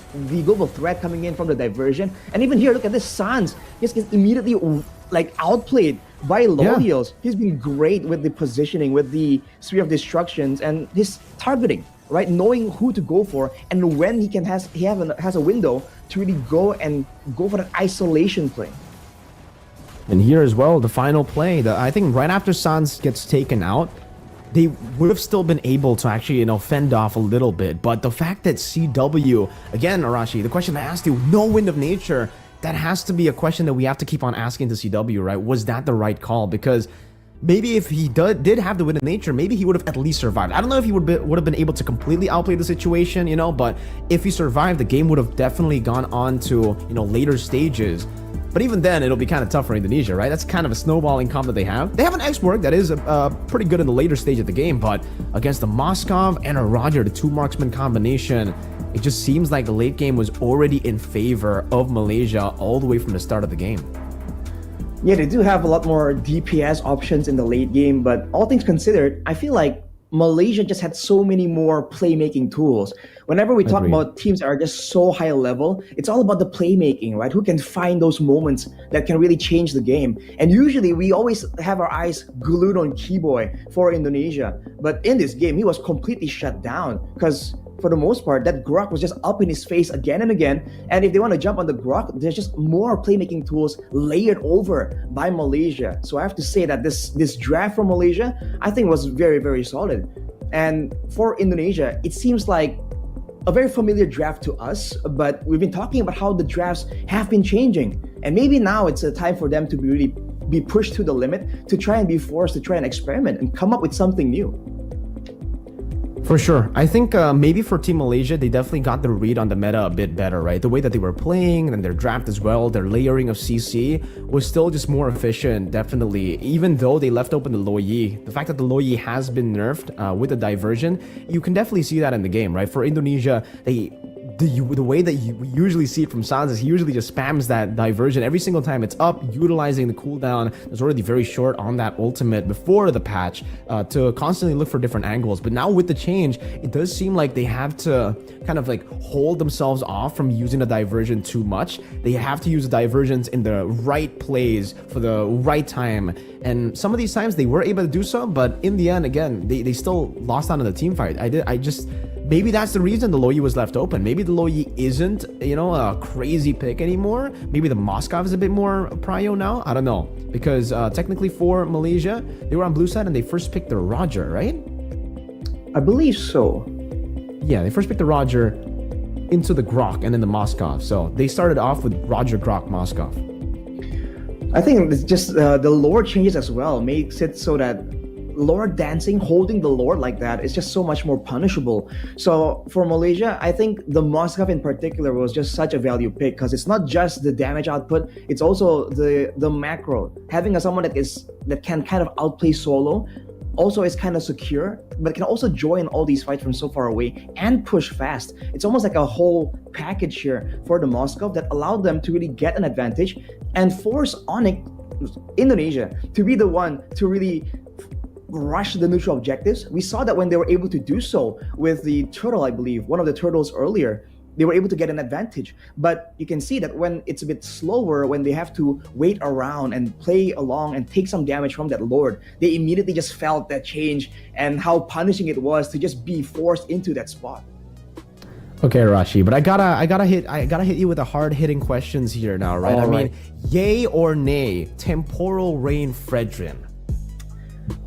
threat coming in from the diversion. And even here, look at this, Sans just gets immediately outplayed by Loliel. Yeah. He's been great with the positioning, with the Sphere of Destructions, and his targeting, right? Knowing who to go for and when he has a window to really go for that isolation play. And here as well, the final play, I think right after Sans gets taken out, they would have still been able to actually, fend off a little bit. But the fact that CW, again, Arashi, the question I asked you, no Wind of Nature, that has to be a question that we have to keep on asking to CW, right? Was that the right call? Because maybe if he did have the win in nature, maybe he would have at least survived. I don't know if he would have been able to completely outplay the situation, you know, but if he survived, the game would have definitely gone on to, you know, later stages. But even then, it'll be kind of tough for Indonesia, right? That's kind of a snowballing comp that they have. They have an X-Work that is pretty good in the later stage of the game, but against the Moskov and a Roger, the two marksman combination, it just seems like the late game was already in favor of Malaysia all the way from the start of the game. Yeah, they do have a lot more DPS options in the late game, but all things considered, I feel like Malaysia just had so many more playmaking tools. Whenever we talk about teams that are just so high level, it's all about the playmaking, right? Who can find those moments that can really change the game. And usually we always have our eyes glued on Keyboy for Indonesia. But in this game, he was completely shut down because for the most part, that Grok was just up in his face again and again. And if they want to jump on the Grok, there's just more playmaking tools layered over by Malaysia. So I have to say that this draft from Malaysia, I think was very, very solid. And for Indonesia, it seems like a very familiar draft to us, but we've been talking about how the drafts have been changing. And maybe now it's a time for them to really be pushed to the limit, to try and be forced to try and experiment and come up with something new. For sure. I think maybe for Team Malaysia, they definitely got the read on the meta a bit better, right? The way that they were playing and their draft as well, their layering of CC was still just more efficient, definitely. Even though they left open the Loyi, the fact that the Loyi has been nerfed with the diversion, you can definitely see that in the game, right? For Indonesia, the way that we usually see it from Sans is he usually just spams that diversion every single time it's up, utilizing the cooldown that's already very short on that ultimate before the patch to constantly look for different angles. But now with the change, it does seem like they have to kind of like hold themselves off from using the diversion too much. They have to use the diversions in the right plays for the right time. And some of these times they were able to do so, but in the end, again, they still lost out in the team fight. Maybe that's the reason the Loyi was left open. Maybe the Loyi isn't, you know, a crazy pick anymore. Maybe the Moskov is a bit more prio now. I don't know. Because technically for Malaysia, they were on blue side and they first picked the Roger, right? I believe so. Yeah, they first picked the Roger into the Grok and then the Moskov. So they started off with Roger, Grok, Moskov. I think it's just the lore changes as well. Makes it so that Lord dancing, holding the Lord like that is just so much more punishable. So for Malaysia, I think the Moskov in particular was just such a value pick because it's not just the damage output, it's also the macro. Having someone that can kind of outplay solo also is kind of secure, but can also join all these fights from so far away and push fast. It's almost like a whole package here for the Moskov that allowed them to really get an advantage and force Indonesia to be the one to really rush the neutral objectives. We saw that when they were able to do so with the turtle, I believe, one of the turtles earlier, they were able to get an advantage. But you can see that when it's a bit slower, when they have to wait around and play along and take some damage from that Lord, they immediately just felt that change and how punishing it was to just be forced into that spot. Okay, Rashi, but I gotta hit you with the hard hitting questions here now, right? I mean, yay or nay, temporal rain Fredrin?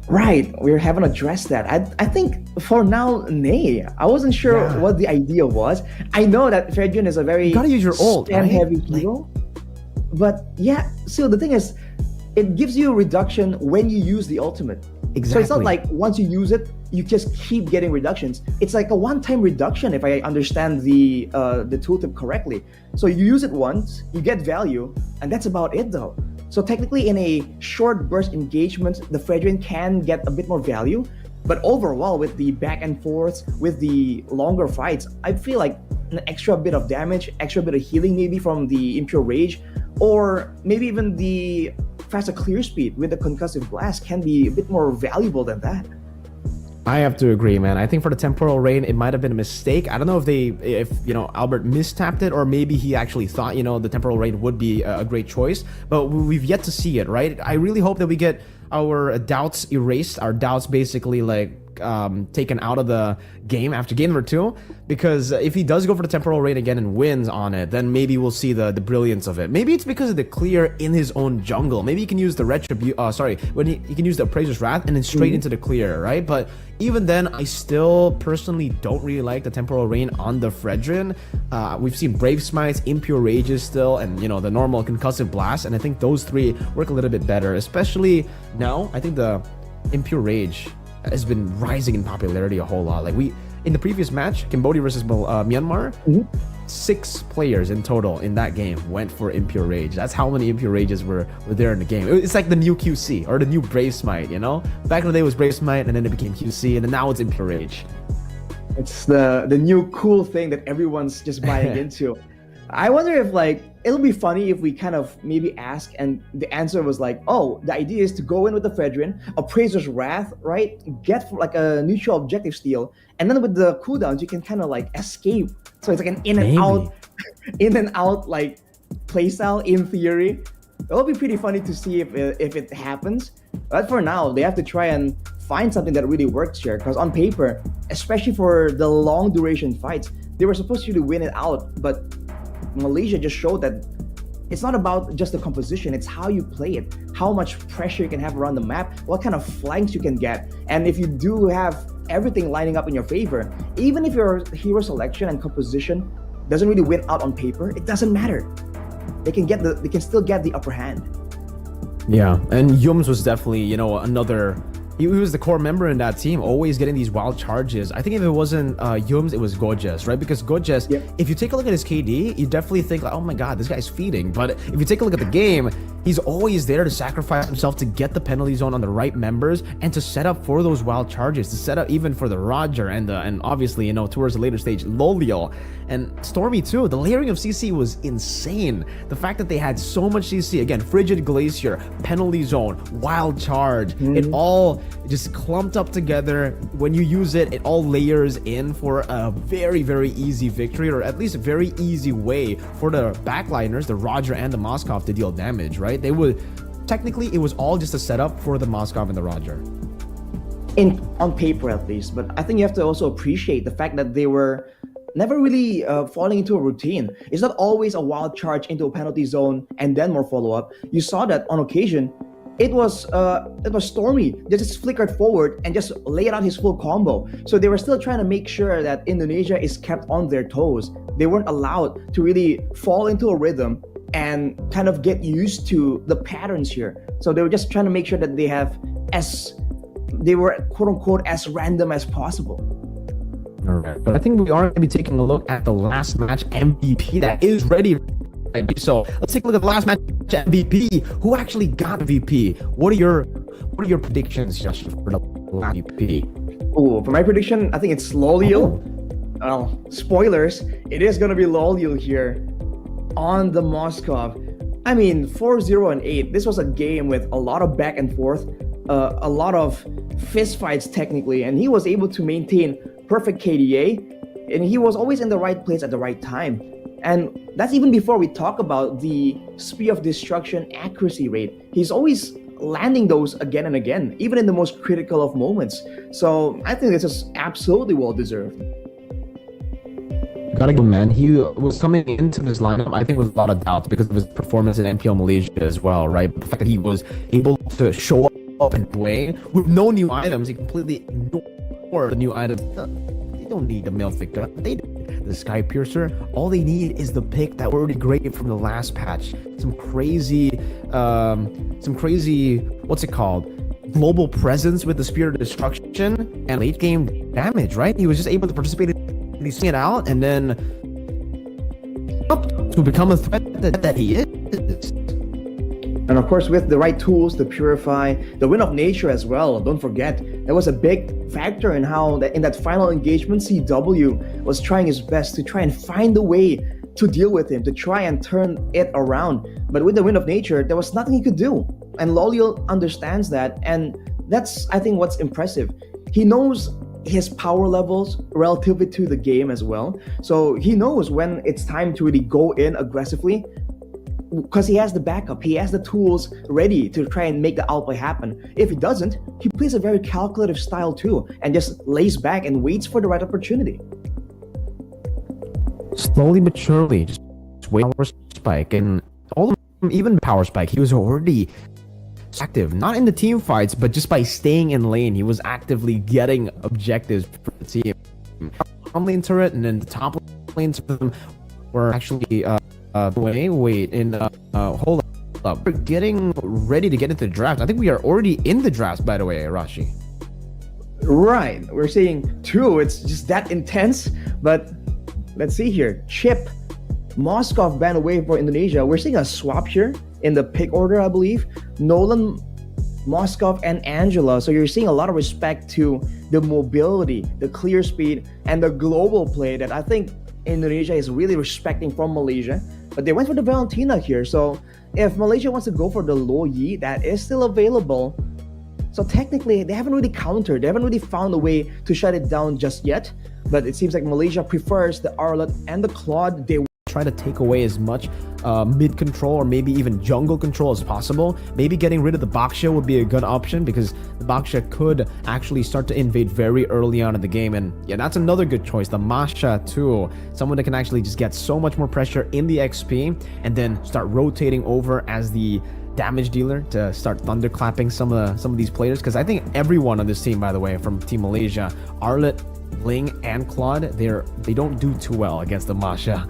Right, we haven't addressed that. I think for now, nay. I wasn't sure what the idea was. I know that Fredrin is a very gotta use your ult, right? heavy hero, but yeah. So the thing is, it gives you a reduction when you use the ultimate. Exactly. So it's not like once you use it, you just keep getting reductions. It's like a one-time reduction, if I understand the tooltip correctly. So you use it once, you get value, and that's about it, though. So technically, in a short burst engagement, the Fredrin can get a bit more value. But overall, with the back and forth, with the longer fights, I feel like an extra bit of damage, extra bit of healing maybe from the Impure Rage, or maybe even the faster clear speed with the Concussive Blast can be a bit more valuable than that. I have to agree, man. I think for the temporal rain, it might have been a mistake. I don't know if Albert mistapped it, or maybe he actually thought, the temporal rain would be a great choice, but we've yet to see it, right? I really hope that we get our doubts erased, our doubts basically like taken out of the game after game number 2, because if he does go for the temporal rain again and wins on it, then maybe we'll see the brilliance of it. Maybe it's because of the clear in his own jungle. Maybe he can use the when he can use the Appraiser's Wrath and then straight into the clear, right? But even then, I still personally don't really like the temporal rain on the Fredrin. We've seen Brave Smites, Impure Rages still, and the normal concussive blast, and I think those 3 work a little bit better, especially now. I think the Impure Rage has been rising in popularity a whole lot. Like in the previous match, Cambodia versus Myanmar, 6 players in total in that game went for Impure Rage. That's how many Impure Rages were there in the game. It's like the new QC or the new Brave Smite, Back in the day it was Brave Smite, and then it became QC, and then now it's Impure Rage. It's the new cool thing that everyone's just buying into. I wonder if it'll be funny if we kind of maybe ask and the answer was oh, the idea is to go in with the Fredrin, Appraiser's Wrath, right? Get a neutral objective steal, and then with the cooldowns you can kind of escape. So it's like an in and out playstyle in theory. It'll be pretty funny to see if it happens. But for now, they have to try and find something that really works here, because on paper, especially for the long duration fights, they were supposed to really win it out, but Malaysia just showed that it's not about just the composition, it's how you play it, how much pressure you can have around the map, what kind of flanks you can get. And if you do have everything lining up in your favor, even if your hero selection and composition doesn't really win out on paper, it doesn't matter. They can still get the upper hand. Yeah, and Yums was definitely, another. He was the core member in that team, always getting these wild charges. I think if it wasn't Yums, it was Gojes, right? Because Gojes, if you take a look at his KD, you definitely think, oh my god, this guy's feeding. But if you take a look at the game, he's always there to sacrifice himself to get the penalty zone on the right members and to set up for those wild charges, to set up even for the Roger and obviously, towards the later stage, Loliel. And Stormy too, the layering of CC was insane. The fact that they had so much CC, again, Frigid Glacier, penalty zone, wild charge, it all just clumped up together. When you use it, it all layers in for a very, very easy victory, or at least a very easy way for the backliners, the Roger and the Moskov, to deal damage, right? Technically, it was all just a setup for the Moskov and the Roger. On paper at least, but I think you have to also appreciate the fact that they were never really falling into a routine. It's not always a wild charge into a penalty zone and then more follow-up. You saw that on occasion, it was Stormy that just flickered forward and just laid out his full combo. So they were still trying to make sure that Indonesia is kept on their toes. They weren't allowed to really fall into a rhythm and kind of get used to the patterns here. So they were just trying to make sure that they were quote unquote as random as possible. Alright, but I think we are going to be taking a look at the last match MVP that is ready. So let's take a look at the last match MVP. Who actually got MVP? What are your predictions, Josh, for the MVP? Oh, for my prediction, I think it's Loliel. Well, spoilers, it is going to be Loliel here on the Moskov. I mean, 4-0 and 8. This was a game with a lot of back and forth, a lot of fist fights technically, and he was able to maintain perfect KDA, and he was always in the right place at the right time. And that's even before we talk about the Spear of Destruction accuracy rate. He's always landing those again and again, even in the most critical of moments. So I think this is absolutely well deserved. Gotta go, man. He was coming into this lineup, I think, with a lot of doubts because of his performance in NPL Malaysia as well, right? The fact that he was able to show up and play with no new items. He completely ignored the new items. They don't need the Male Victor. They the Sky Piercer. All they need is the pick that were already great from the last patch. Some crazy, what's it called? Global presence with the Spear of Destruction and late game damage, right? He was just able to participate in it out and then up to become a threat that he is. And of course, with the right tools to purify, the Wind of Nature as well. Don't forget, that was a big factor in how in that final engagement, CW was trying his best to try and find a way to deal with him, to try and turn it around. But with the Wind of Nature, there was nothing he could do. And Loliel understands that, and that's, I think, what's impressive. He knows his power levels relatively to the game as well. So he knows when it's time to really go in aggressively. because he has the backup, he has the tools ready to try and make the outplay happen. If he doesn't, he plays a very calculative style too, and just lays back and waits for the right opportunity. Slowly but surely, just wait for spike, and all of them, even power spike, he was already active, not in the team fights, but just by staying in lane, he was actively getting objectives for the team. On lane turret, and then the top lane were actually hold up, we're getting ready to get into the draft. I think we are already in the draft, by the way, Rashi. Right, we're seeing two. It's just that intense. But let's see here. Chip, Moskov banned away for Indonesia. We're seeing a swap here in the pick order, I believe. Nolan, Moskov, and Angela. So you're seeing a lot of respect to the mobility, the clear speed, and the global play that I think Indonesia is really respecting from Malaysia. But they went for the Valentina here. So if Malaysia wants to go for the Lo Yi, that is still available. So technically, they haven't really countered. They haven't really found a way to shut it down just yet. But it seems like Malaysia prefers the Arlet and the Claude. They try to take away as much mid control or maybe even jungle control as possible. Maybe getting rid of the Baksha would be a good option, because the Baksha could actually start to invade very early on in the game. And yeah, that's another good choice. The Masha too, someone that can actually just get so much more pressure in the XP and then start rotating over as the damage dealer to start thunderclapping some of these players. Because I think everyone on this team, by the way, from Team Malaysia, Arlet, Ling, and Claude, they don't do too well against the Masha.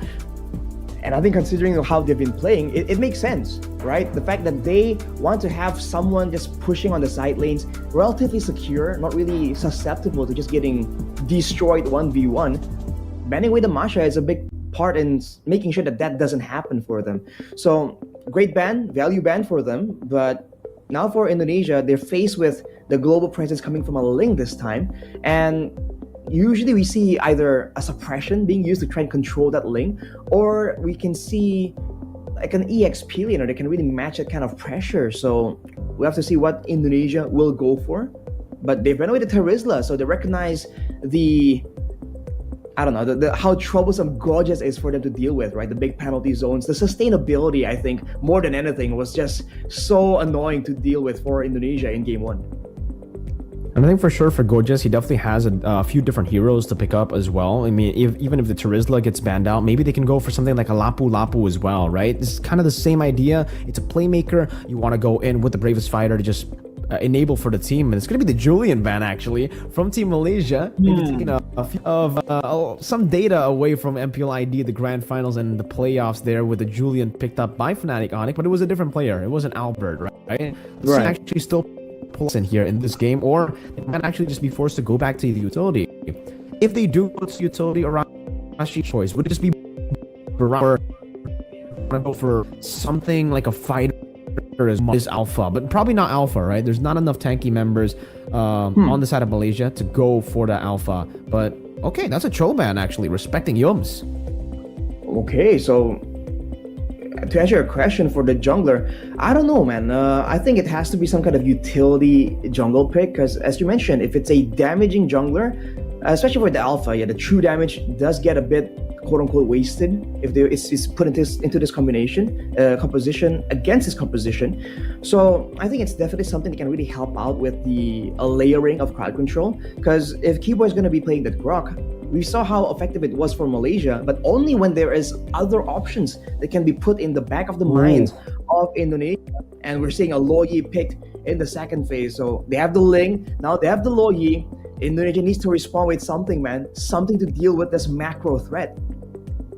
And I think considering how they've been playing, it makes sense, right? The fact that they want to have someone just pushing on the side lanes, relatively secure, not really susceptible to just getting destroyed 1v1. Banning away the Masha is a big part in making sure that that doesn't happen for them. So great ban, value ban for them. But now for Indonesia, they're faced with the global presence coming from a Ling this time. And usually we see either a suppression being used to try and control that lane, or we can see like an EXP laner that can really match that kind of pressure. So we have to see what Indonesia will go for. But they've run away to Terizla, so they recognize the how troublesome Gorgeous is for them to deal with, right? The big penalty zones, the sustainability, I think, more than anything, was just so annoying to deal with for Indonesia in game one. And I think for sure for Gorgeous, he definitely has a few different heroes to pick up as well. I mean, even if the Terizla gets banned out, maybe they can go for something like a Lapu Lapu as well, right? This is kind of the same idea. It's a playmaker. You want to go in with the bravest fighter to just enable for the team. And it's going to be the Julian ban, actually, from Team Malaysia. Maybe taking some data away from MPL ID, the grand finals and the playoffs there, with the Julian picked up by Fnatic Onyx, but it was a different player. It wasn't Albert, right? This actually still pulls in here in this game, or they might actually just be forced to go back to the utility. If they do go to utility around Rashi choice, would it just be or go for something like a fighter as alpha, but probably not alpha, right? There's not enough tanky members on the side of Malaysia to go for the alpha. But okay, that's a troll ban, actually, respecting Yums. Okay, so to answer your question for the jungler, I don't know, man. I think it has to be some kind of utility jungle pick, because as you mentioned, if it's a damaging jungler, especially for the alpha, yeah, the true damage does get a bit quote-unquote wasted if it's put into this composition against this composition. So I think it's definitely something that can really help out with the layering of crowd control, because if Keyboy is going to be playing that Grok, we saw how effective it was for Malaysia, but only when there is other options that can be put in the back of the minds of Indonesia. And we're seeing a Lo Yi picked in the second phase. So they have the Ling, now they have the Lo Yi. Indonesia needs to respond with something, man. Something to deal with this macro threat.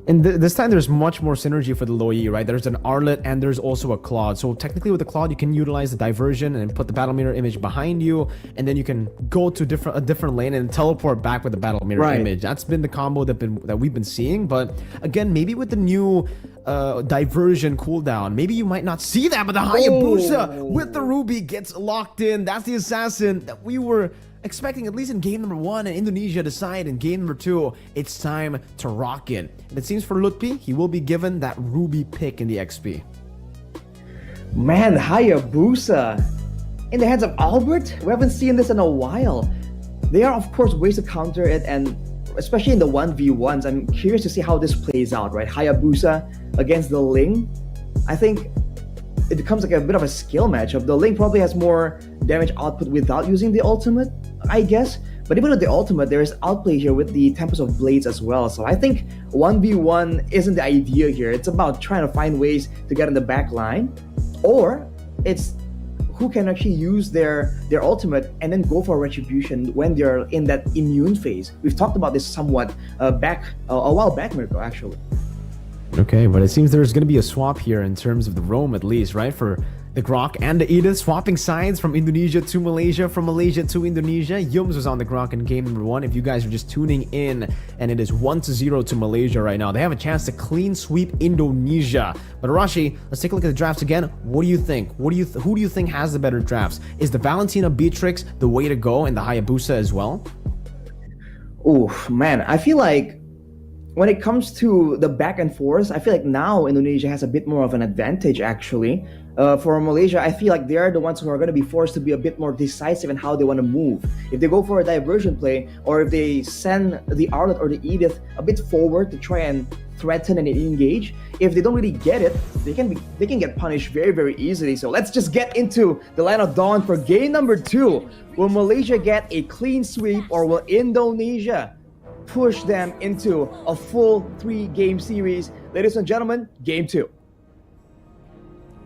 And this time there's much more synergy for the Lo Yi, right? There's an Arlet and there's also a Claude. So technically with the Claude, you can utilize the diversion and put the battle mirror image behind you, and then you can go to a different lane and teleport back with the battle mirror image. That's been the combo that we've been seeing. But again, maybe with the new diversion cooldown, maybe you might not see that, but the Hayabusa with the Ruby gets locked in. That's the assassin that we were expecting, at least in game number 1, and Indonesia decide in game number 2, it's time to rock it. And it seems for Lutfi, he will be given that Ruby pick in the XP. Man, Hayabusa in the hands of Albert? We haven't seen this in a while. There are, of course, ways to counter it, and especially in the 1v1s, I'm curious to see how this plays out, right? Hayabusa against the Ling. I think it becomes like a bit of a skill matchup. The Ling probably has more damage output without using the ultimate, I guess. But even with the ultimate, there is outplay here with the Tempest of Blades as well. So I think 1v1 isn't the idea here. It's about trying to find ways to get in the back line, or it's who can actually use their ultimate and then go for retribution when they're in that immune phase. We've talked about this somewhat a while back, Mirko, actually. Okay, but it seems there's going to be a swap here in terms of the roam, at least, right? For the Grok and the Iesf swapping sides from Indonesia to Malaysia, from Malaysia to Indonesia. Yums was on the Grok in game number 1. If you guys are just tuning in, and it is 1-0 to Malaysia right now. They have a chance to clean sweep Indonesia. But Arashi, let's take a look at the drafts again. What do you think? Who do you think has the better drafts? Is the Valentina Beatrix the way to go, and the Hayabusa as well? Oh man, I feel like when it comes to the back and forth, I feel like now Indonesia has a bit more of an advantage actually. For Malaysia, I feel like they're the ones who are going to be forced to be a bit more decisive in how they want to move. If they go for a diversion play, or if they send the Arlet or the Iesf a bit forward to try and threaten and engage, if they don't really get it, they can get punished very, very easily. So let's just get into the line of dawn for game number 2. Will Malaysia get a clean sweep, or will Indonesia push them into a full 3-game series? Ladies and gentlemen, game 2.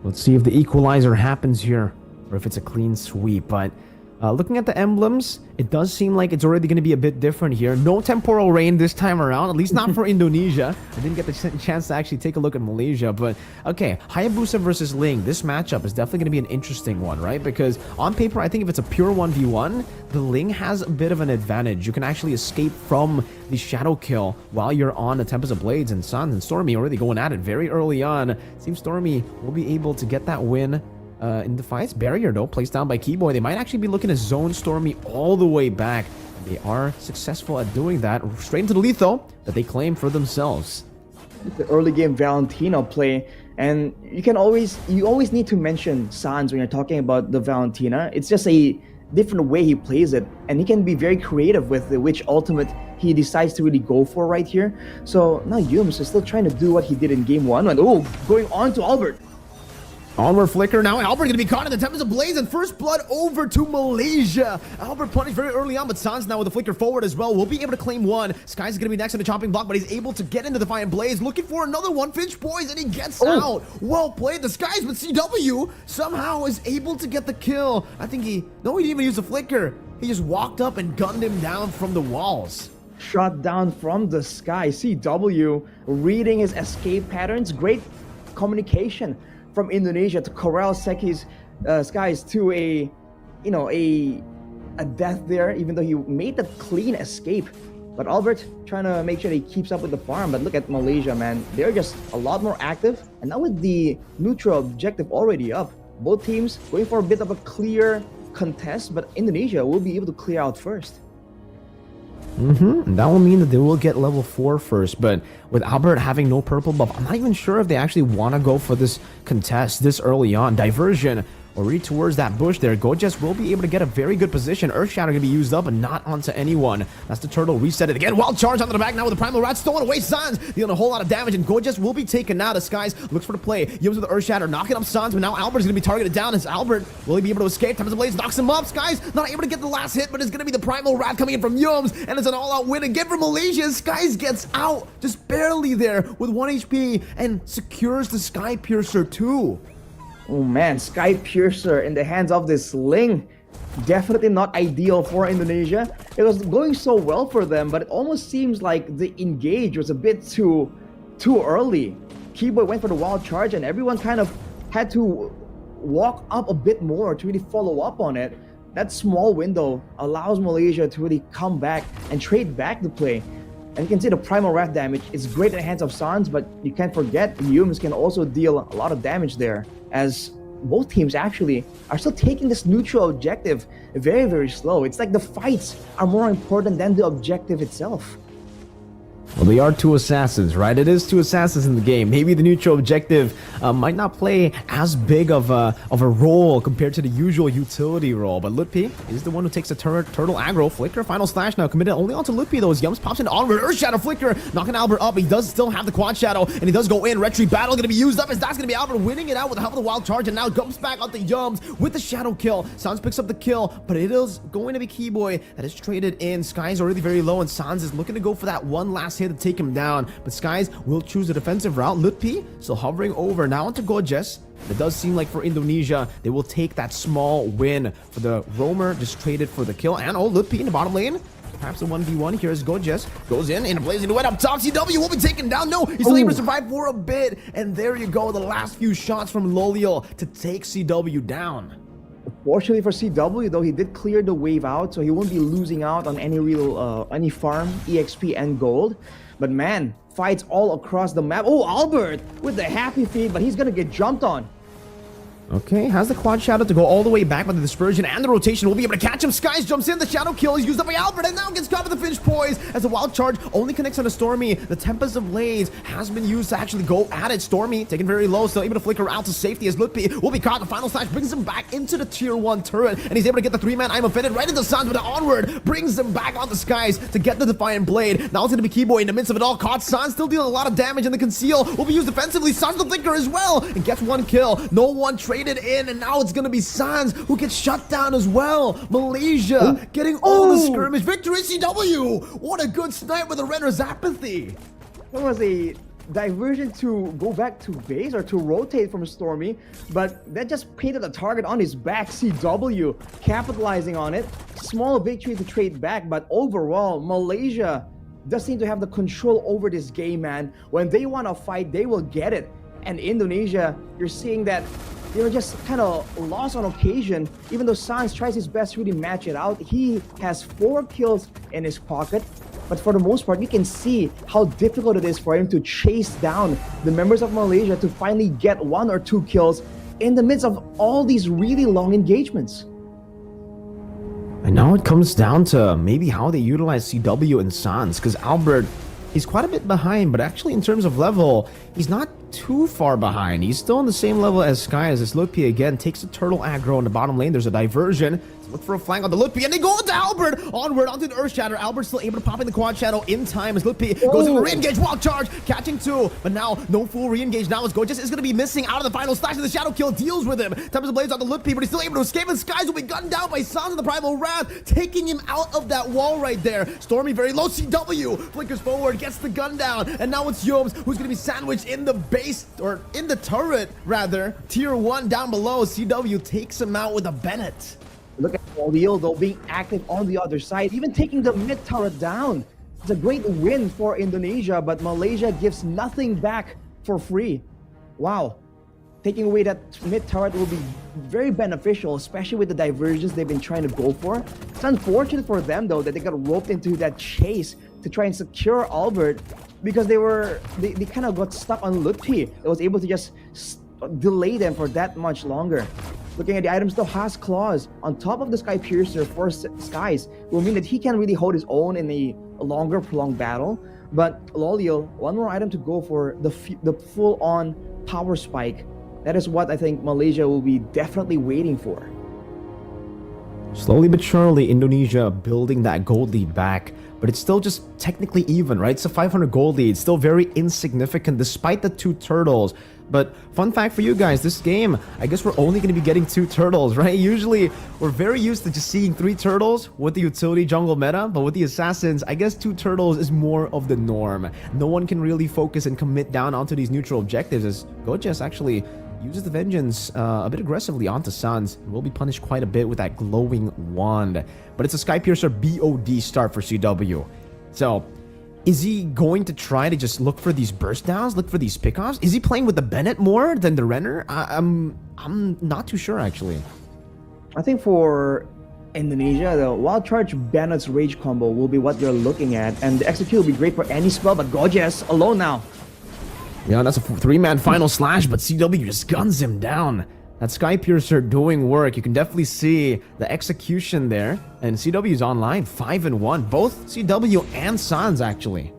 Let's see if the equalizer happens here, or if it's a clean sweep. But looking at the emblems, it does seem like it's already going to be a bit different here. No temporal rain this time around, at least not for Indonesia. I didn't get the chance to actually take a look at Malaysia. But okay, Hayabusa versus Ling. This matchup is definitely going to be an interesting one, right? Because on paper, I think if it's a pure 1v1, the Ling has a bit of an advantage. You can actually escape from the shadow kill while you're on the Tempest of Blades, and Sans and Stormy already going at it very early on. It seems Stormy will be able to get that win in the fights. Barrier, though, placed down by Keyboy. They might actually be looking to zone Stormy all the way back. They are successful at doing that. Straight into the lethal that they claim for themselves. The early game Valentina play, and you always need to mention Sans when you're talking about the Valentina. It's just a different way he plays it, and he can be very creative with which ultimate he decides to really go for right here. So now Yums is still trying to do what he did in game 1, and going on to Albert. Onward flicker now. Albert going to be caught in the Tempest of Blaze, and first blood over to Malaysia. Albert punished very early on, but Sans now with the flicker forward as well will be able to claim one. Skies is going to be next to the chopping block, but he's able to get into the Defiant Blaze, looking for another one. Finch Boys, and he gets out. Well played. The Skies, but CW somehow is able to get the kill. I think he didn't even use the flicker. He just walked up and gunned him down from the walls. Shot down from the sky. CW reading his escape patterns. Great communication from Indonesia to corral Seki's Skies to a death there, even though he made the clean escape. But Albert trying to make sure he keeps up with the farm. But look at Malaysia, man. They're just a lot more active. And now with the neutral objective already up, both teams going for a bit of a clear contest, but Indonesia will be able to clear out first. That will mean that they will get level 4 first, but with Albert having no purple buff, I'm not even sure if they actually want to go for this contest this early on. Diversion or read towards that bush there. Gojes will be able to get a very good position. Earth Shatter going to be used up, but not onto anyone. That's the turtle. Reset it again. Wild charge onto the back now with the Primal Rat stolen away. Sans dealing a whole lot of damage, and Gojes will be taken out. The Skies looks for the play. Gives with the Earth Shatter, knocking up Sans, but now Albert's going to be targeted down. As Albert, will he be able to escape? Tempest of Blaze knocks him up. Skies not able to get the last hit, but it's going to be the Primal Rat coming in from Yums, and it's an all-out win again for Malaysia. Skies gets out just barely there with 1 HP and secures the Sky Piercer too. Oh man, Sky Piercer in the hands of this Ling. Definitely not ideal for Indonesia. It was going so well for them, but it almost seems like the engage was a bit too early. Keyboy went for the wild charge, and everyone kind of had to walk up a bit more to really follow up on it. That small window allows Malaysia to really come back and trade back the play. And you can see the Primal Wrath damage. It's great in the hands of Sans, but you can't forget Yums can also deal a lot of damage there, as both teams actually are still taking this neutral objective very, very slow. It's like the fights are more important than the objective itself. Well, they are two assassins, right? It is two assassins in the game. Maybe the neutral objective might not play as big of a role compared to the usual utility role, but Mlbb is the one who takes the turtle aggro. Flicker, final slash now committed only onto Mlbb. Those Yums pops into onward. Earth Shadow Flicker knocking Albert up. He does still have the quad shadow, and he does go in. Retreat battle gonna be used up, as that's gonna be Albert winning it out with the help of the wild charge, and now comes back onto Yums with the shadow kill. Sans picks up the kill, but it is going to be Keyboy that is traded in. Sky's already very low, and Sans is looking to go for that one last hit to take him down, but Skies will choose the defensive route. Mlbb still hovering over now onto Gojes. It does seem like for Indonesia, they will take that small win for the roamer, just traded for the kill. And Mlbb in the bottom lane. Perhaps a 1v1 here as Gojes goes in and blazing away up top. CW will be taken down. No, he's still able to survive for a bit. And there you go, the last few shots from Loliel to take CW down. Fortunately for CW, though, he did clear the wave out, so he won't be losing out on any real any farm, EXP, and gold. But man, fights all across the map. Oh, Albert with the happy feet, but he's gonna get jumped on. Okay, has the quad shadow to go all the way back, but the dispersion and the rotation will be able to catch him. Skies jumps in, the shadow kill is used up by Albert, and now gets caught with the Finch Poise as the wild charge only connects on a Stormy. The Tempest of Blades has been used to actually go at it. Stormy taken very low, still able to flicker out to safety as Mlbb will be caught. The final slash brings him back into the tier 1 turret, and he's able to get the 3-man I'm offended right into Sans, but the onward brings them back on the Skies to get the Defiant Blade. Now it's going to be Keyboy in the midst of it all. Caught Sans, still dealing a lot of damage, and the conceal will be used defensively. Sans the flicker as well, and gets one kill. No one traded in, and now it's gonna be Sans who gets shut down as well. Malaysia getting all the skirmish. Victory CW! What a good snipe with the Renner's apathy. That was a diversion to go back to base or to rotate from Stormy, but that just painted a target on his back. CW capitalizing on it. Small victory to trade back, but overall, Malaysia does seem to have the control over this game, man. When they want to fight, they will get it. And Indonesia, you're seeing that they were just kind of lost on occasion. Even though Sans tries his best to really match it out, he has 4 kills in his pocket. But for the most part, you can see how difficult it is for him to chase down the members of Malaysia to finally get 1 or 2 kills in the midst of all these really long engagements. And now it comes down to maybe how they utilize CW and Sans, because Albert, he's quite a bit behind, but actually in terms of level, he's not too far behind. He's still on the same level as Sky, as this Mlbb again takes the turtle aggro in the bottom lane. There's a diversion. Look for a flank on the Mlbb, and they go into Albert! Onward onto the Earth Shatter. Albert's still able to pop in the quad shadow in time as Mlbb goes into re-engage, wild charge, catching 2. But now, no full re-engage now as Gojes is going to be missing out of the final slash, and the shadow kill deals with him. Tempest of Blades on the Mlbb, but he's still able to escape, and Skies will be gunned down by Sans of the Primal Wrath, taking him out of that wall right there. Stormy very low. CW flickers forward, gets the gun down, and now it's Yums who's going to be sandwiched in the base, or in the turret, rather. Tier 1 down below. CW takes him out with a Bennett. Look at Loliel, though, being active on the other side, even taking the mid turret down. It's a great win for Indonesia, but Malaysia gives nothing back for free. Wow. Taking away that mid turret will be very beneficial, especially with the diversions they've been trying to go for. It's unfortunate for them, though, that they got roped into that chase to try and secure Albert, because they kind of got stuck on Mlbb. That was able to just delay them for that much longer. Looking at the items, though, has claws on top of the Sky Piercer for Skies will mean that he can really hold his own in a longer, prolonged battle. But Loliel, one more item to go for the full-on power spike. That is what I think Malaysia will be definitely waiting for. Slowly but surely, Indonesia building that gold lead back, but it's still just technically even, right? It's a 500 gold lead, still very insignificant despite the 2 turtles. But fun fact for you guys, this game, I guess we're only going to be getting 2 turtles, right? Usually, we're very used to just seeing 3 turtles with the utility jungle meta, but with the assassins, I guess 2 turtles is more of the norm. No one can really focus and commit down onto these neutral objectives, as Gojes actually uses the vengeance a bit aggressively onto Sans, and will be punished quite a bit with that glowing wand. But it's a Sky Piercer BOD start for CW. So, is he going to try to just look for these burst downs, look for these pickoffs? Is he playing with the Bennett more than the Renner? I'm not too sure, actually. I think for Indonesia, the Wild Charge Bennett's Rage combo will be what you're looking at, and the execute will be great for any spell, but Gojes alone now. Yeah, that's a 3-man final slash, but CW just guns him down. That Sky Piercer doing work. You can definitely see the execution there. And CW is online, 5-1. Both CW and Sans, actually.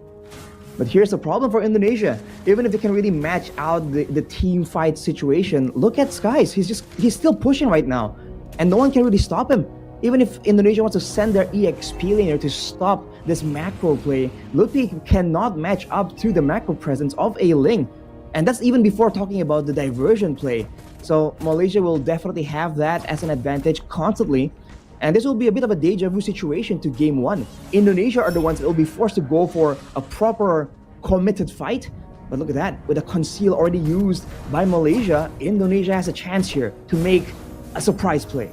But here's the problem for Indonesia. Even if they can really match out the team fight situation, look at Skies. He's still pushing right now. And no one can really stop him. Even if Indonesia wants to send their EXP laner to stop this macro play, Mlbb cannot match up to the macro presence of a Ling. And that's even before talking about the diversion play. So Malaysia will definitely have that as an advantage constantly. And this will be a bit of a deja vu situation to game one. Indonesia are the ones that will be forced to go for a proper committed fight. But look at that, with a conceal already used by Malaysia, Indonesia has a chance here to make a surprise play.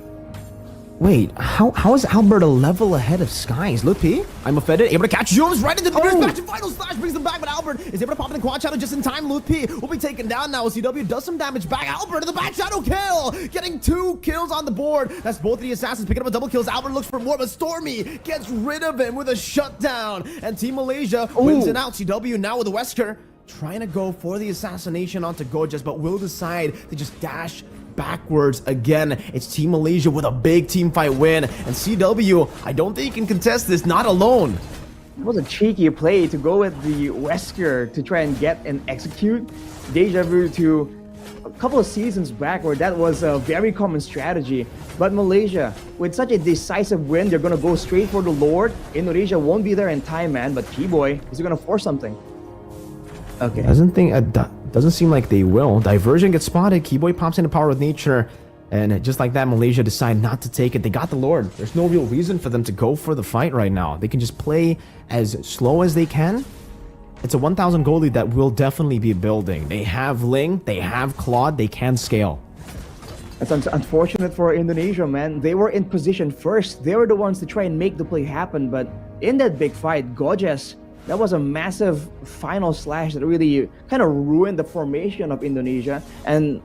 Wait, how is Albert a level ahead of Skies? Mlbb, I'm offended, able to catch Jones right into the first match and final slash brings them back, but Albert is able to pop in the quad shadow just in time. Mlbb will be taken down now. CW does some damage back. Albert in the back shadow kill, getting 2 kills on the board. That's both of the assassins picking up a double kills. Albert looks for more, but Stormy gets rid of him with a shutdown. And Team Malaysia wins it out. CW now with the Wesker trying to go for the assassination onto Gojas, but will decide to just dash backwards again. It's Team Malaysia with a big team fight win, and CW, I don't think he can contest this, not alone. It was a cheeky play to go with the Wesker to try and get and execute. Deja vu to a couple of seasons back where that was a very common strategy. But Malaysia, with such a decisive win, they're going to go straight for the Lord. Indonesia won't be there in time, man, but P-Boy is going to force something. Okay. Doesn't seem like they will. Diversion gets spotted. Keyboy pops into Power with Nature. And just like that, Malaysia decide not to take it. They got the Lord. There's no real reason for them to go for the fight right now. They can just play as slow as they can. It's a 1,000 goal lead that will definitely be building. They have Ling. They have Claude. They can scale. That's unfortunate for Indonesia, man. They were in position first. They were the ones to try and make the play happen. But in that big fight, Gojas, that was a massive final slash that really kind of ruined the formation of Indonesia and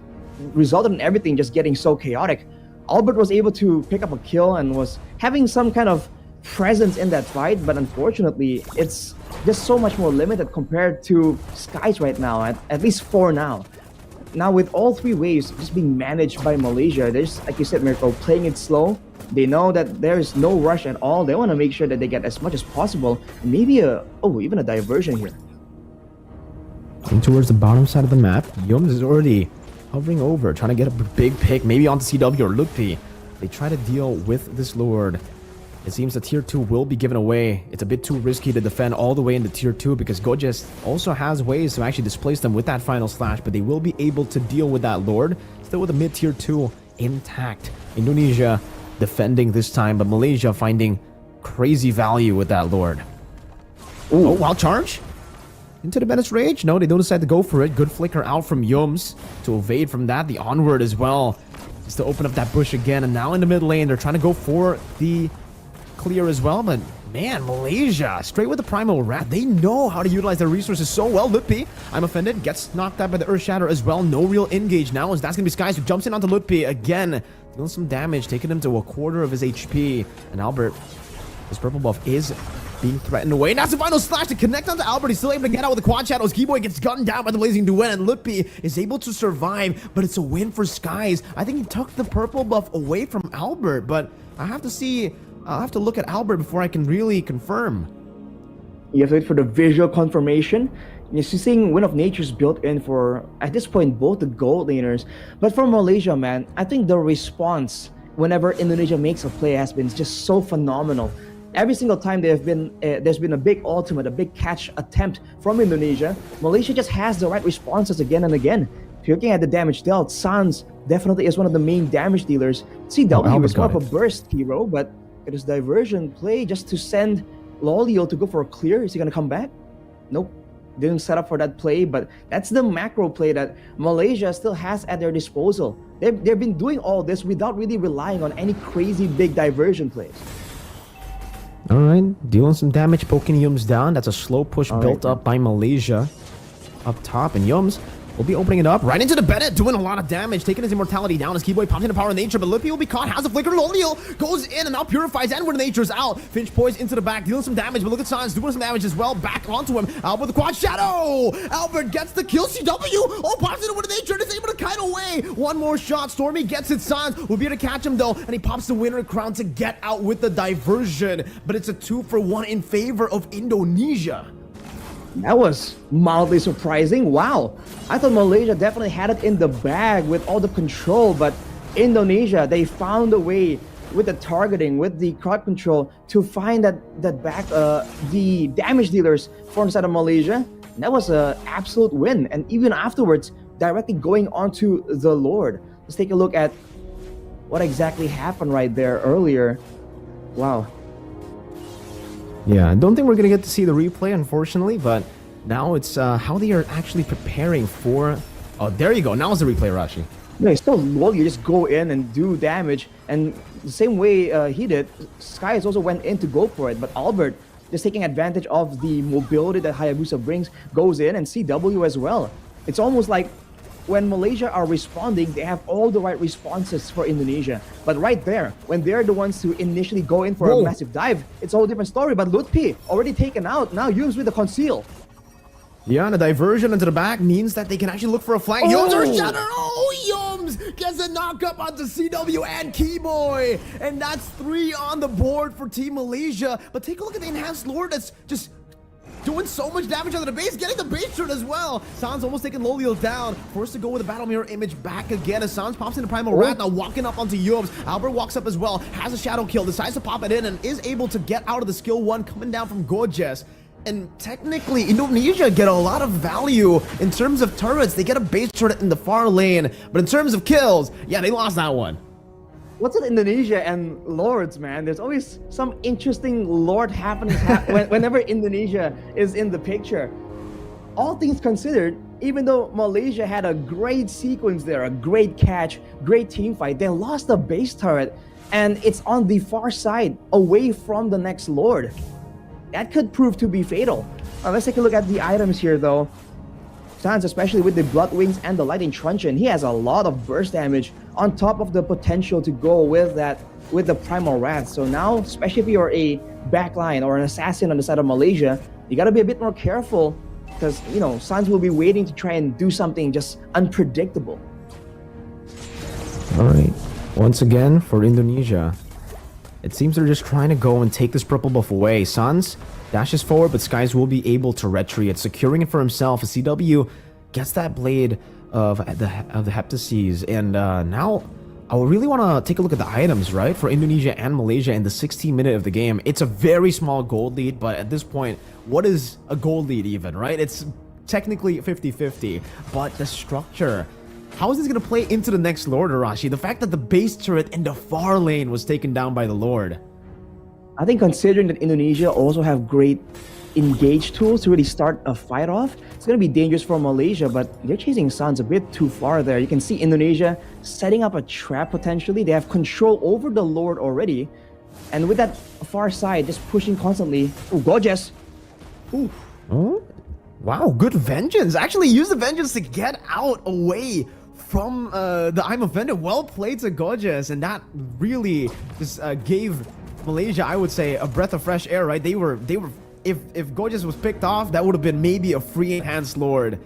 resulted in everything just getting so chaotic. Albert was able to pick up a kill and was having some kind of presence in that fight, but unfortunately, it's just so much more limited compared to Skies right now, at least for now. Now, with all 3 waves just being managed by Malaysia, there's, like you said, Mirko, playing it slow. They know that there is no rush at all. They want to make sure that they get as much as possible. Maybe even a diversion here. Going towards the bottom side of the map, Yums is already hovering over, trying to get a big pick, maybe onto CW or Mlbb. They try to deal with this Lord. It seems that Tier 2 will be given away. It's a bit too risky to defend all the way into Tier 2 because Gojas also has ways to actually displace them with that final slash, but they will be able to deal with that Lord. Still with a mid-Tier 2 intact. Indonesia defending this time, but Malaysia finding crazy value with that Lord. Ooh. Oh, wild charge into the Bennett's Rage. No, they don't decide to go for it. Good flicker out from Yums to evade from that. The onward as well is to open up that bush again, and now in the mid lane they're trying to go for the clear as well, but man, Malaysia straight with the Primal Rat. They know how to utilize their resources so well. Mlbb, I'm offended, gets knocked out by the Earth Shatter as well. No real engage now, as that's gonna be Skies who jumps in onto Mlbb again, dealing some damage, taking him to a quarter of his HP. And Albert, his purple buff is being threatened away. And that's the final slash to connect onto Albert. He's still able to get out with the quad shadows. Keyboy gets gunned down by the Blazing Duet, and Mlbb is able to survive, but it's a win for Skies. I think he took the purple buff away from Albert, but I have to see. I'll have to look at Albert before I can really confirm. You have to wait for the visual confirmation. You're seeing Wind of Nature's built in for, at this point, both the gold laners. But for Malaysia, man, I think the response whenever Indonesia makes a play has been just so phenomenal. Every single time there's been a big ultimate, a big catch attempt from Indonesia, Malaysia just has the right responses again and again. If you're looking at the damage dealt, Sans definitely is one of the main damage dealers. CW is more of a burst hero, but it is diversion play just to send Lolio to go for a clear. Is he going to come back? Nope. Didn't set up for that play, but that's the macro play that Malaysia still has at their disposal. They've been doing all this without really relying on any crazy big diversion plays. All right, dealing some damage, poking Yums down. That's a slow push built up by Malaysia up top, and Yums will be opening it up right into the Bennett, doing a lot of damage, taking his immortality down as Keyboy pops into Power of Nature, but Mlbb will be caught, has a flicker. Lolio goes in and now purifies, and Wind of Nature's out. Finch poised into the back, dealing some damage, but look at Sans doing some damage as well. Back onto him. Albert with the quad shadow. Albert gets the kill. CW, pops into Wind of Nature and is able to kite away. One more shot. Stormy gets it. Sans will be able to catch him though, and he pops the winner crown to get out with the diversion. But it's a 2-for-1 in favor of Indonesia. That was mildly surprising. Wow. I thought Malaysia definitely had it in the bag with all the control, but Indonesia, they found a way with the targeting, with the crowd control to find that back the damage dealers for the side of Malaysia. And that was an absolute win. And even afterwards, directly going on to the Lord. Let's take a look at what exactly happened right there earlier. Wow. Yeah, I don't think we're gonna get to see the replay, unfortunately, but now it's how they are actually preparing for. Oh, there you go. Now it's the replay, Rashi. No, it's still low. You just go in and do damage, and the same way he did, Skies also went in to go for it, but Albert, just taking advantage of the mobility that Hayabusa brings, goes in, and CW as well. It's almost like when Malaysia are responding, they have all the right responses for Indonesia. But right there, when they're the ones to initially go in for a massive dive, it's a whole different story. But Lutpi already taken out. Now Yums with the conceal. Yeah, and the diversion into the back means that they can actually look for a flank. Yums are shattered. Oh, Yums gets a knock-up onto CW and Keyboy. And that's 3 on the board for Team Malaysia. But take a look at the Enhanced Lord that's just doing so much damage on the base, getting the base turn as well. Sans almost taking Loliel down, forced to go with the Battle Mirror image back again as Sans pops into Primal Wrath, now walking up onto Yums. Albert walks up as well, has a shadow kill, decides to pop it in, and is able to get out of the skill 1 coming down from Gorgeous. And technically, Indonesia get a lot of value in terms of turrets. They get a base turret in the far lane, but in terms of kills, yeah, they lost that one. What's with Indonesia and Lords, man? There's always some interesting Lord happenings whenever Indonesia is in the picture. All things considered, even though Malaysia had a great sequence there, a great catch, great team fight, they lost the base turret, and it's on the far side, away from the next Lord. That could prove to be fatal. Let's take a look at the items here, though. Sans, especially with the Blood Wings and the Lightning Truncheon, he has a lot of burst damage on top of the potential to go with that, with the Primal Wrath. So now, especially if you're a backline or an assassin on the side of Malaysia, you gotta be a bit more careful because, you know, Sans will be waiting to try and do something just unpredictable. All right, once again for Indonesia, it seems they're just trying to go and take this purple buff away. Sans dashes forward, but Skies will be able to retreat, securing it for himself. As CW gets that blade of the Heptases, and now I really want to take a look at the items, right, for Indonesia and Malaysia in the 16th minute of the game. It's a very small gold lead, but at this point, what is a gold lead even, right? It's technically 50-50, but the structure. How is this going to play into the next Lord, Arashi? The fact that the base turret in the far lane was taken down by the Lord. I think considering that Indonesia also have great engage tools to really start a fight off, it's going to be dangerous for Malaysia, but they're chasing Sans a bit too far there. You can see Indonesia setting up a trap potentially. They have control over the Lord already. And with that far side, just pushing constantly. Oh, Gorgeous. Ooh. Oh, wow, good vengeance. Actually use the vengeance to get out away from the I'm Offended. Well played to Gorgeous, and that really just gave Malaysia, I would say, a breath of fresh air, right? They were if Gorgeous was picked off, that would have been maybe a free Enhanced Lord.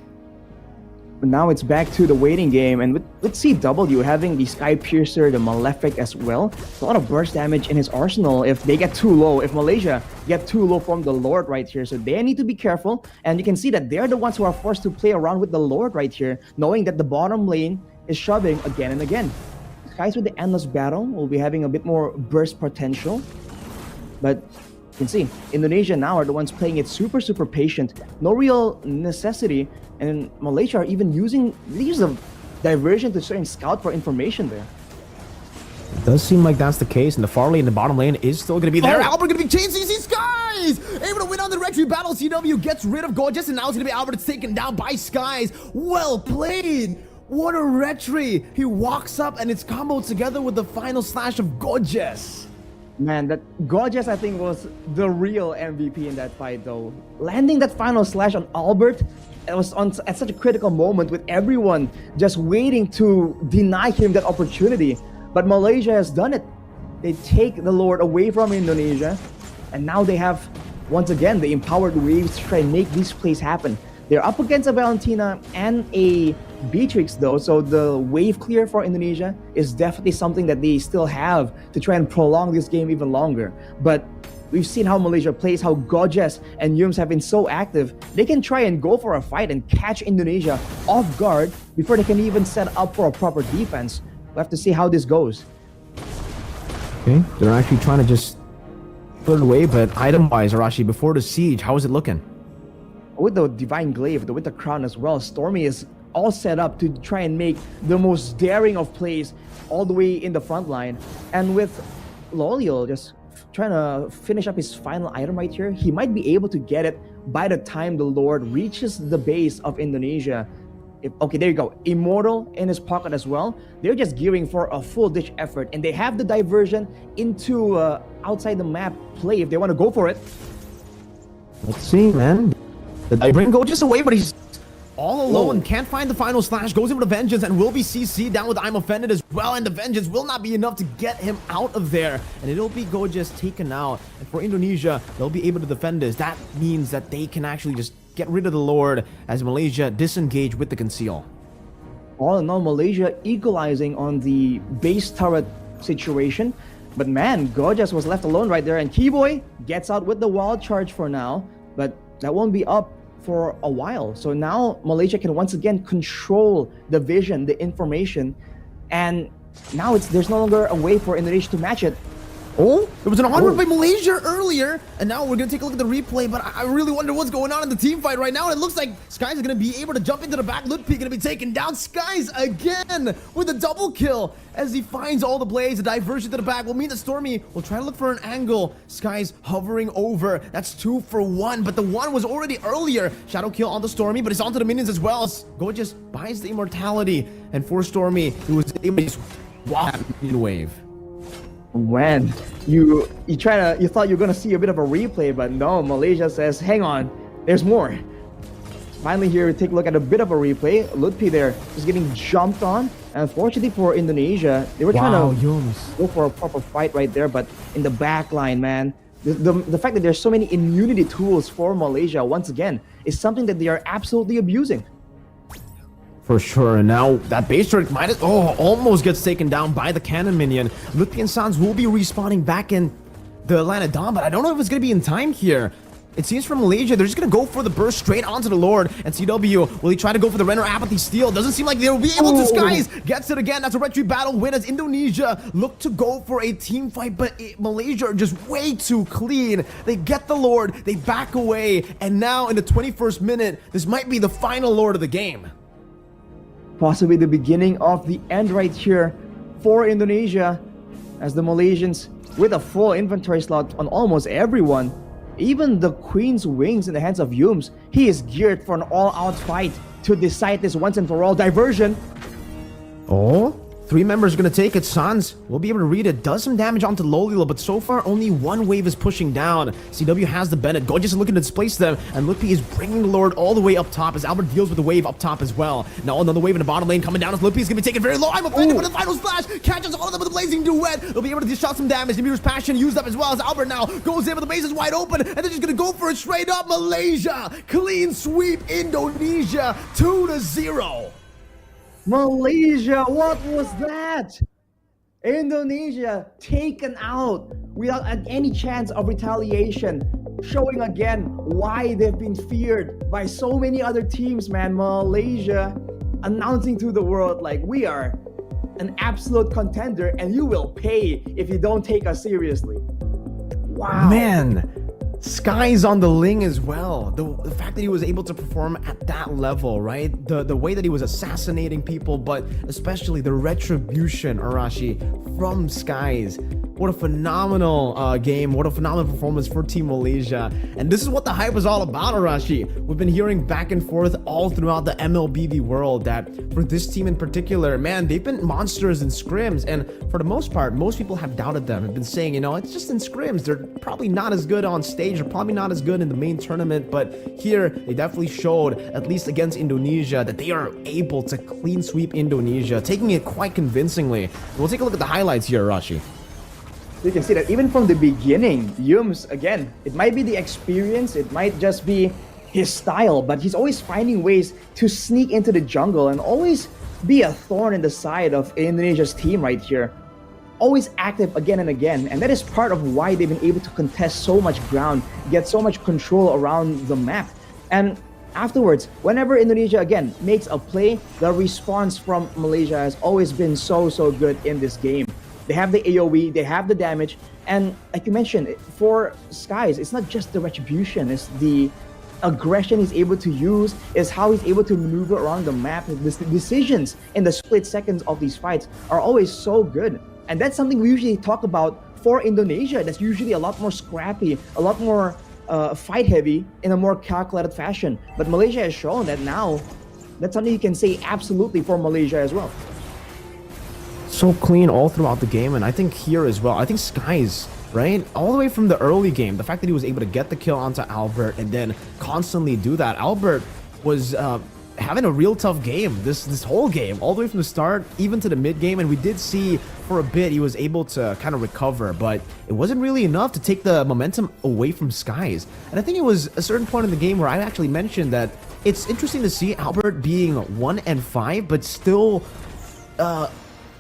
But now it's back to the waiting game, and with CW having the Sky Piercer, the Malefic as well, a lot of burst damage in his arsenal if they get too low, if Malaysia get too low from the Lord right here. So they need to be careful, and you can see that they're the ones who are forced to play around with the Lord right here, knowing that the bottom lane is shoving again and again. Skies with the Endless Battle will be having a bit more burst potential, but you can see Indonesia now are the ones playing it super patient, no real necessity, and Malaysia are even using the diversion to certain scout for information there. It does seem like that's the case, and the far lane, the bottom lane is still going to be there. Oh. Albert going to be chasing CC Skies! Able to win on the retreat battle. CW gets rid of Gorgeous, and now it's going to be Albert. It's taken down by Skies. Well played! What a retreat! He walks up, and it's comboed together with the final slash of Gorgeous. Man, that Gorgeous, I think, was the real MVP in that fight, though. Landing that final slash on Albert, it was at such a critical moment with everyone just waiting to deny him that opportunity. But Malaysia has done it. They take the Lord away from Indonesia, and now they have, once again, the empowered waves to try and make these plays happen. They're up against a Valentina and a Beatrix, though, so the wave clear for Indonesia is definitely something that they still have to try and prolong this game even longer. But We've seen how Malaysia plays, how Gorgeous and Yums have been so active. They can try and go for a fight and catch Indonesia off guard before they can even set up for a proper defense. We'll have to see how this goes. Okay, they're actually trying to just put it away, but item-wise, Arashi, before the siege, how is it looking? With the Divine Glaive, with the crown as well, Stormy is all set up to try and make the most daring of plays all the way in the front line. And with Loliel just trying to finish up his final item right here, he might be able to get it by the time the Lord reaches the base of Indonesia. Okay, there you go. Immortal in his pocket as well. They're just gearing for a full-ditch effort, and they have the diversion into outside the map play if they want to go for it. Let's see, man. The diversion goes just away, but he's all alone, can't find the final slash, goes in with a vengeance, and will be CC'd down with I'm Offended as well, and the vengeance will not be enough to get him out of there, and it'll be Gorgeous taken out. And for Indonesia, they'll be able to defend this. That means that they can actually just get rid of the Lord as Malaysia disengage with the conceal. All in all, Malaysia equalizing on the base turret situation, but man, Gorgeous was left alone right there, and Keyboy gets out with the wild charge for now, but that won't be up for a while. So now Malaysia can once again control the vision, the information, and now there's no longer a way for Indonesia to match it. Oh, there was an onward by Malaysia earlier, and now we're gonna take a look at the replay, but I really wonder what's going on in the team fight right now, and it looks like Skies is gonna be able to jump into the back. Mlbb gonna be taken down. Skies again with a double kill as he finds all the blades. A diversion to the back will mean that Stormy will try to look for an angle. Skies hovering over. That's 2 for 1, but the one was already earlier. Shadow kill on the Stormy, but it's onto the minions as well. Gorgeous buys the immortality, and for Stormy, he was able to just walk that wave. When you thought you were gonna see a bit of a replay, but no, Malaysia says, hang on, there's more. Finally here, we take a look at a bit of a replay. Mlbb there is getting jumped on, and unfortunately for Indonesia, they were trying to go for a proper fight right there, but in the back line, man, the fact that there's so many immunity tools for Malaysia once again is something that they are absolutely abusing. For sure, and now that base turret almost gets taken down by the cannon minion. Mlbb and Sans will be respawning back in the Atlanta Dawn, but I don't know if it's going to be in time here. It seems from Malaysia, they're just going to go for the burst straight onto the Lord. And CW, will he try to go for the Renner Apathy steal? Doesn't seem like they'll be able to. Skies gets it again. That's a retreat battle win as Indonesia look to go for a team fight, but Malaysia are just way too clean. They get the Lord, they back away, and now in the 21st minute, this might be the final Lord of the game. Possibly the beginning of the end right here for Indonesia, as the Malaysians with a full inventory slot on almost everyone. Even the Queen's Wings in the hands of Yums, he is geared for an all-out fight to decide this once and for all. Diversion. Oh, 3 members are going to take it. Sans will be able to read it. Does some damage onto Lolila, but so far only 1 wave is pushing down. CW has the Bennett. Gorgeous is looking to displace them, and Mlbb is bringing the Lord all the way up top as Albert deals with the wave up top as well. Now another wave in the bottom lane coming down as Mlbb is going to be taken very low. I'm Offended with the final splash. Catches all of them with a blazing duet. They'll be able to dish out some damage. Demir's passion used up as well as Albert now goes in, but the base is wide open, and they're just going to go for it straight up. Malaysia clean sweep Indonesia 2-0. Malaysia, what was that? Indonesia taken out without any chance of retaliation, showing again why they've been feared by so many other teams, man. Malaysia announcing to the world, like, we are an absolute contender and you will pay if you don't take us seriously. Wow. Man, Skies on the Ling as well. The fact that he was able to perform at that level, right? The way that he was assassinating people, but especially the retribution, Arashi, from Skies. What a phenomenal game. What a phenomenal performance for Team Malaysia. And this is what the hype is all about, Arashi. We've been hearing back and forth all throughout the Mlbb world that for this team in particular, man, they've been monsters in scrims. And for the most part, most people have doubted them. Have been saying, you know, it's just in scrims. They're probably not as good on stage. They're probably not as good in the main tournament. But here, they definitely showed, at least against Indonesia, that they are able to clean sweep Indonesia, taking it quite convincingly. We'll take a look at the highlights here, Arashi. You can see that even from the beginning, Yums, again, it might be the experience, it might just be his style, but he's always finding ways to sneak into the jungle and always be a thorn in the side of Indonesia's team right here. always active again and again, and that is part of why they've been able to contest so much ground, get so much control around the map. And afterwards, whenever Indonesia again makes a play, the response from Malaysia has always been so good in this game. They have the AoE, they have the damage, and like you mentioned, for Skies, it's not just the retribution, it's the aggression he's able to use, is how he's able to maneuver around the map. The decisions in the split seconds of these fights are always so good. And that's something we usually talk about for Indonesia. That's usually a lot more scrappy, a lot more fight heavy in a more calculated fashion. But Malaysia has shown that now that's something you can say absolutely for Malaysia as well. So clean all throughout the game, and I think here as well, I think Skies, right, all the way from the early game, the fact that he was able to get the kill onto Albert and then constantly do that. Albert was having a real tough game this whole game, all the way from the start even to the mid game, and we did see for a bit he was able to kind of recover, but it wasn't really enough to take the momentum away from Skies. And I think it was a certain point in the game where I actually mentioned that it's interesting to see Albert being 1-5 but still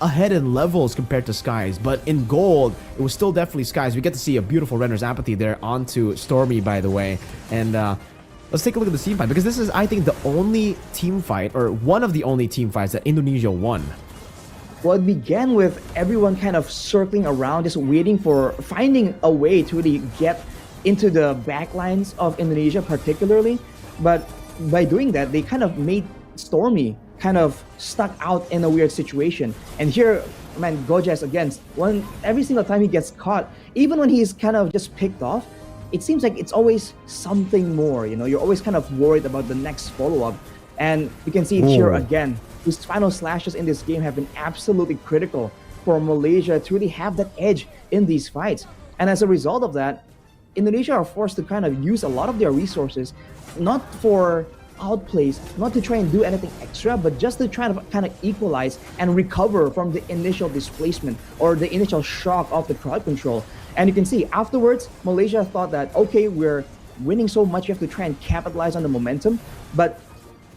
ahead in levels compared to Skies, but in gold it was still definitely Skies. We get to see a beautiful Renner's Apathy there onto Stormy, by the way. And let's take a look at the team fight, because this is, I think, the only team fight, or one of the only team fights that Indonesia won. Well, it began with everyone kind of circling around, just waiting for, finding a way to really get into the backlines of Indonesia particularly. But by doing that, they kind of made Stormy kind of stuck out in a weird situation. And here, man, Gojes again, every single time he gets caught, even when he's kind of just picked off, it seems like it's always something more, you know, you're always kind of worried about the next follow-up. And you can see it here again. His final slashes in this game have been absolutely critical for Malaysia to really have that edge in these fights. And as a result of that, Indonesia are forced to kind of use a lot of their resources, not for outplays, not to try and do anything extra, but just to try to kind of equalize and recover from the initial displacement or the initial shock of the crowd control. And you can see afterwards, Malaysia thought that, okay, we're winning so much, you have to try and capitalize on the momentum. But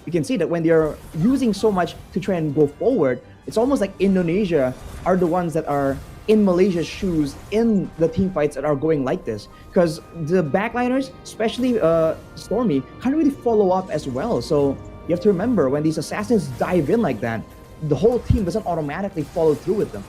you can see that when they're using so much to try and go forward, it's almost like Indonesia are the ones that are in Malaysia's shoes in the team fights that are going like this, because the backliners, especially Stormy, can't really follow up as well. So you have to remember, when these assassins dive in like that, the whole team doesn't automatically follow through with them.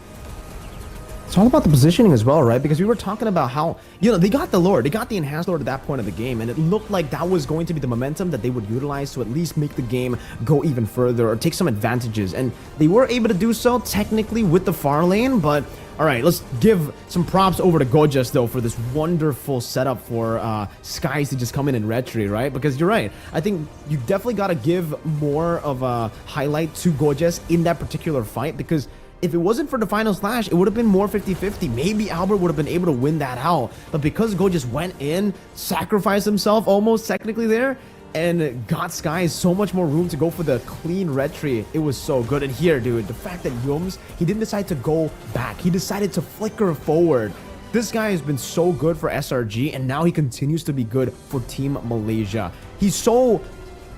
It's all about the positioning as well, right? Because we were talking about how, you know, they got the lore, they got the enhanced lore at that point of the game, and it looked like that was going to be the momentum that they would utilize to at least make the game go even further or take some advantages. And they were able to do so technically with the far lane, but all right, let's give some props over to Gojes though for this wonderful setup for Skies to just come in and retry, right? Because you're right, I think you definitely got to give more of a highlight to Gojes in that particular fight, because if it wasn't for the final slash, it would have been more 50-50. Maybe Albert would have been able to win that out. But because Gojes went in, sacrificed himself almost technically there, and got Skies so much more room to go for the clean retry, it was so good. And here, dude, the fact that Yums, he didn't decide to go back. He decided to flicker forward. This guy has been so good for SRG, and now he continues to be good for Team Malaysia.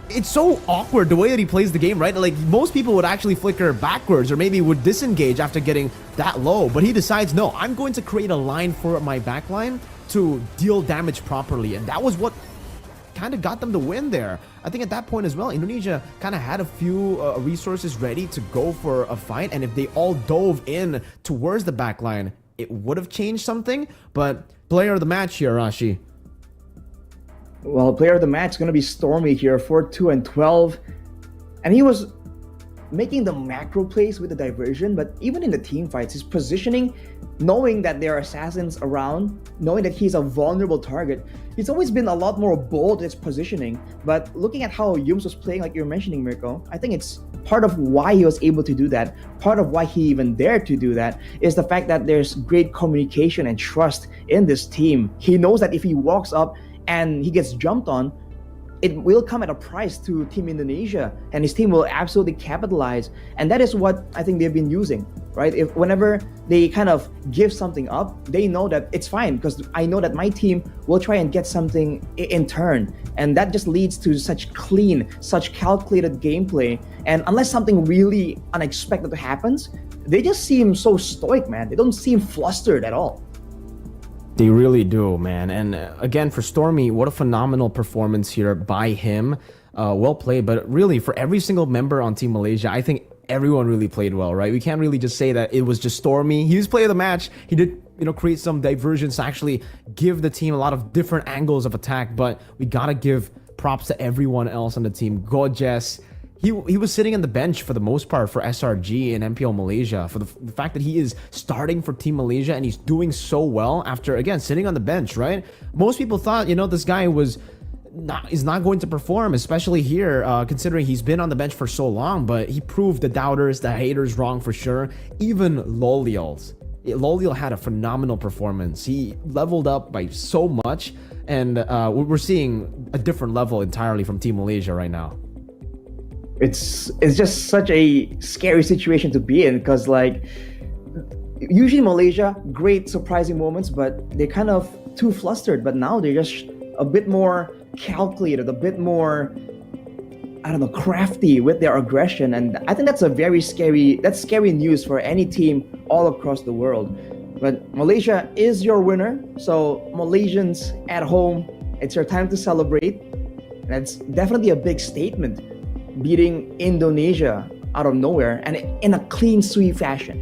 It's so awkward the way that he plays the game, right? Like, most people would actually flicker backwards or maybe would disengage after getting that low, but he decides, no, I'm going to create a line for my backline to deal damage properly, and that was what kind of got them the win there. I think at that point as well, Indonesia kind of had a few resources ready to go for a fight, and if they all dove in towards the backline, it would have changed something. But player of the match here, Rashi. Well, player of the match is going to be Stormy here, 4-2-12. And he was making the macro plays with the diversion, but even in the team fights, his positioning, knowing that there are assassins around, knowing that he's a vulnerable target, he's always been a lot more bold in his positioning. But looking at how Yums was playing, like you're mentioning, Mirko, I think it's part of why he was able to do that, part of why he even dared to do that, is the fact that there's great communication and trust in this team. He knows that if he walks up and he gets jumped on, it will come at a price to Team Indonesia, and his team will absolutely capitalize. And that is what I think they've been using, right? If whenever they kind of give something up, they know that it's fine, because I know that my team will try and get something in turn. And that just leads to such clean, such calculated gameplay. And unless something really unexpected happens, they just seem so stoic, man. They don't seem flustered at all. They really do, man. And again, for Stormy, what a phenomenal performance here by him. Well played. But really, for every single member on Team Malaysia, I think everyone really played well, right? We can't really just say that it was just Stormy. He was player of the match. He did, create some diversions to actually give the team a lot of different angles of attack. But we gotta give props to everyone else on the team. Gorgeous. He was sitting on the bench for the most part for SRG and MPL Malaysia, for the fact that he is starting for Team Malaysia and he's doing so well after, again, sitting on the bench, right? Most people thought, this guy is not going to perform, especially here, considering he's been on the bench for so long, but he proved the doubters, the haters wrong for sure. Even Loliel had a phenomenal performance. He leveled up by so much, and we're seeing a different level entirely from Team Malaysia right now. It's just such a scary situation to be in, because usually Malaysia, great surprising moments, but they're kind of too flustered. But now they're just a bit more calculated, a bit more, crafty with their aggression. And I think that's scary news for any team all across the world. But Malaysia is your winner. So Malaysians at home, it's your time to celebrate. And it's definitely a big statement, beating Indonesia out of nowhere and in a clean sweep fashion.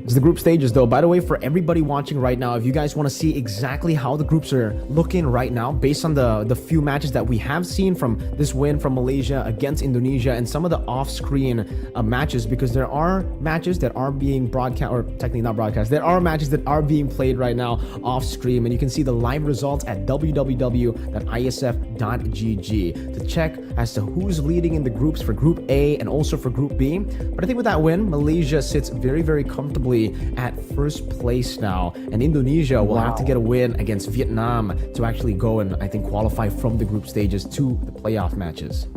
It's the group stages though. By the way, for everybody watching right now, if you guys want to see exactly how the groups are looking right now, based on the few matches that we have seen from this win from Malaysia against Indonesia and some of the off-screen matches, because there are matches that are being broadcast, or technically not broadcast, there are matches that are being played right now off-stream, and you can see the live results at www.iesf.gg to check as to who's leading in the groups for Group A and also for Group B. But I think with that win, Malaysia sits very, very comfortably at first place now, and Indonesia will have to get a win against Vietnam to actually go and I think qualify from the group stages to the playoff matches.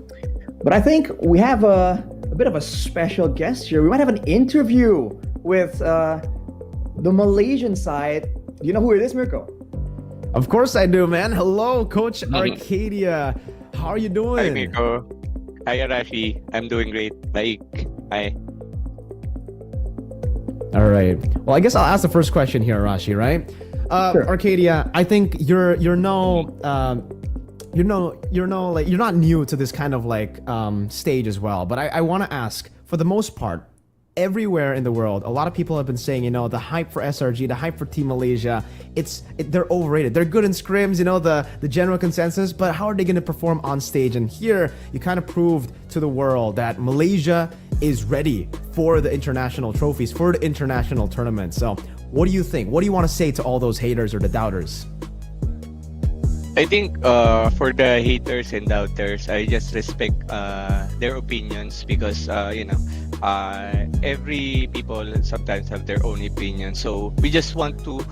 But I think we have a bit of a special guest here. We might have an interview with the Malaysian side. Do you know who it is, Mirko? Of course I do, man. Hello, Coach Arcadia. How are you doing? Hi, Mirko. Hi, Arashi. I'm doing great. Hi. All right. Well, I guess I'll ask the first question here, Arashi, right? Sure. Arcadia, I think you're not new to this kind of stage as well. But I want to ask, for the most part, everywhere in the world, a lot of people have been saying, the hype for SRG, the hype for Team Malaysia, they're overrated. They're good in scrims, the general consensus, but how are they going to perform on stage? And here, you kind of proved to the world that Malaysia is ready for the international trophies, for the international tournament. So what do you think? What do you want to say to all those haters or the doubters? I think for the haters and doubters, I just respect their opinions, because every people sometimes have their own opinion. So we just want to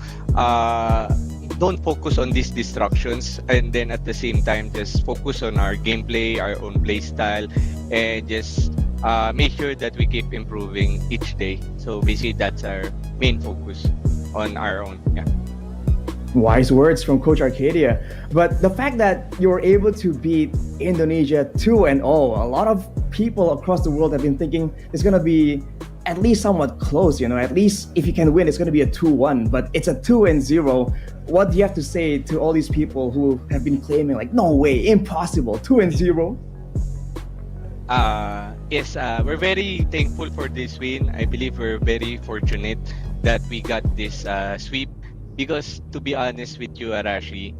don't focus on these distractions, and then at the same time just focus on our gameplay, our own play style, and just make sure that we keep improving each day. So basically that's our main focus on our own. Yeah. Wise words from Coach Arcadia. But the fact that you were able to beat Indonesia 2-0, a lot of people across the world have been thinking it's going to be at least somewhat close, at least if you can win, it's going to be a 2-1, but it's a 2-0. What do you have to say to all these people who have been claiming no way, impossible, 2-0? Yes, we're very thankful for this win. I believe we're very fortunate that we got this sweep, because to be honest with you, Arashi,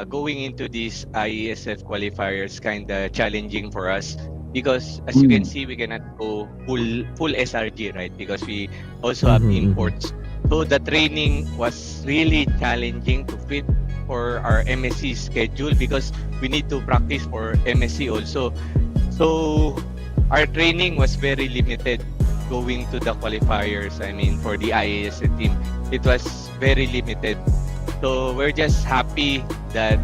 going into these IESF qualifiers kind of challenging for us, because as you can see, we cannot go full SRG, right? Because we also have imports. So the training was really challenging to fit for our MSC schedule, because we need to practice for MSC also. So our training was very limited going to the qualifiers. I mean, for the IASF team, it was very limited. So we're just happy that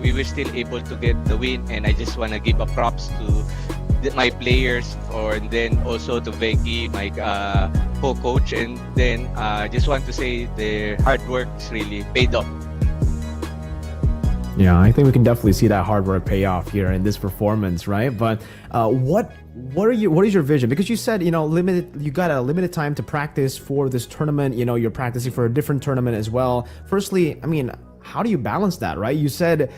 we were still able to get the win, and I just want to give a props to my players, and then also to Becky, my co-coach, and then just want to say their hard work really paid off. Yeah, I think we can definitely see that hard work pay off here in this performance, right? But what what is your vision? Because you said, you got a limited time to practice for this tournament. You're practicing for a different tournament as well. Firstly, I mean, how do you balance that, right? You said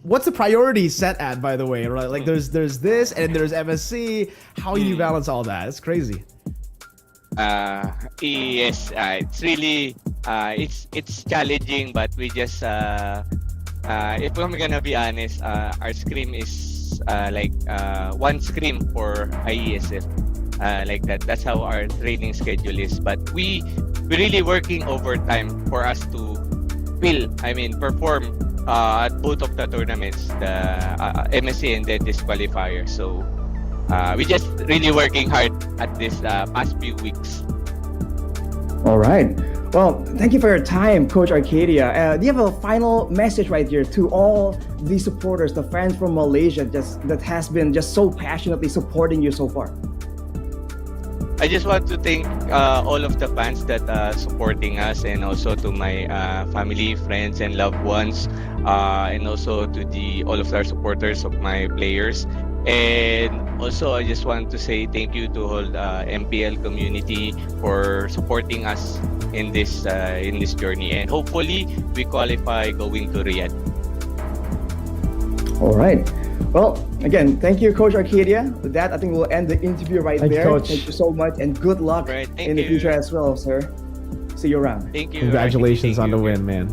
what's the priority set at, by the way, right? Like there's this and there's MSC. How do you balance all that? It's crazy. Yes, it's really it's challenging, but we just if I'm gonna be honest, our scrim is like one scrim for IESF, like that. That's how our training schedule is. But we really working overtime for us to perform at both of the tournaments, the MSC and then disqualifier. So we just really working hard at this past few weeks. All right. Well, thank you for your time, Coach Arcadia. Do you have a final message right here to all the supporters, the fans from Malaysia, that has been just so passionately supporting you so far? I just want to thank all of the fans that are supporting us, and also to my family, friends, and loved ones, and also to all of our supporters of my players. And also, I just want to say thank you to all MPL community for supporting us in this journey. And hopefully, we qualify going to Riyadh. All right. Well, again, thank you, Coach Arcadia. With that, I think we'll end the interview right Thank you, there. Coach. Thank you so much, and good luck Right, thank in the you. future as well, sir. See you around. Thank you. Congratulations Thank on the you. win, man.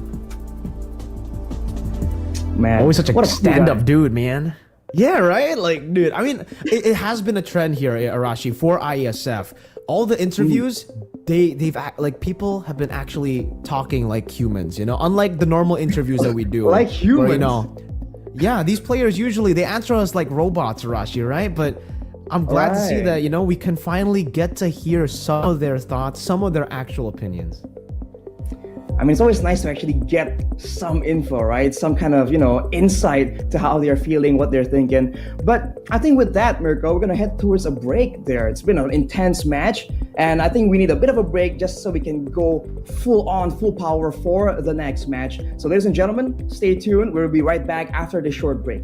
Man, Always such a what cool stand-up guy. dude, man. Yeah, right? Like, dude, I mean, it has been a trend here, Arashi, for IESF. All the interviews, people have been actually talking like humans, unlike the normal interviews that we do. Like where, humans? yeah, these players usually, they answer us like robots, Arashi, right? But I'm glad to see Right. that, we can finally get to hear some of their thoughts, some of their actual opinions. I mean, it's always nice to actually get some info, right? Some kind of, insight to how they're feeling, what they're thinking. But I think with that, Mirko, we're going to head towards a break there. It's been an intense match, and I think we need a bit of a break just so we can go full power for the next match. So ladies and gentlemen, stay tuned. We'll be right back after this short break.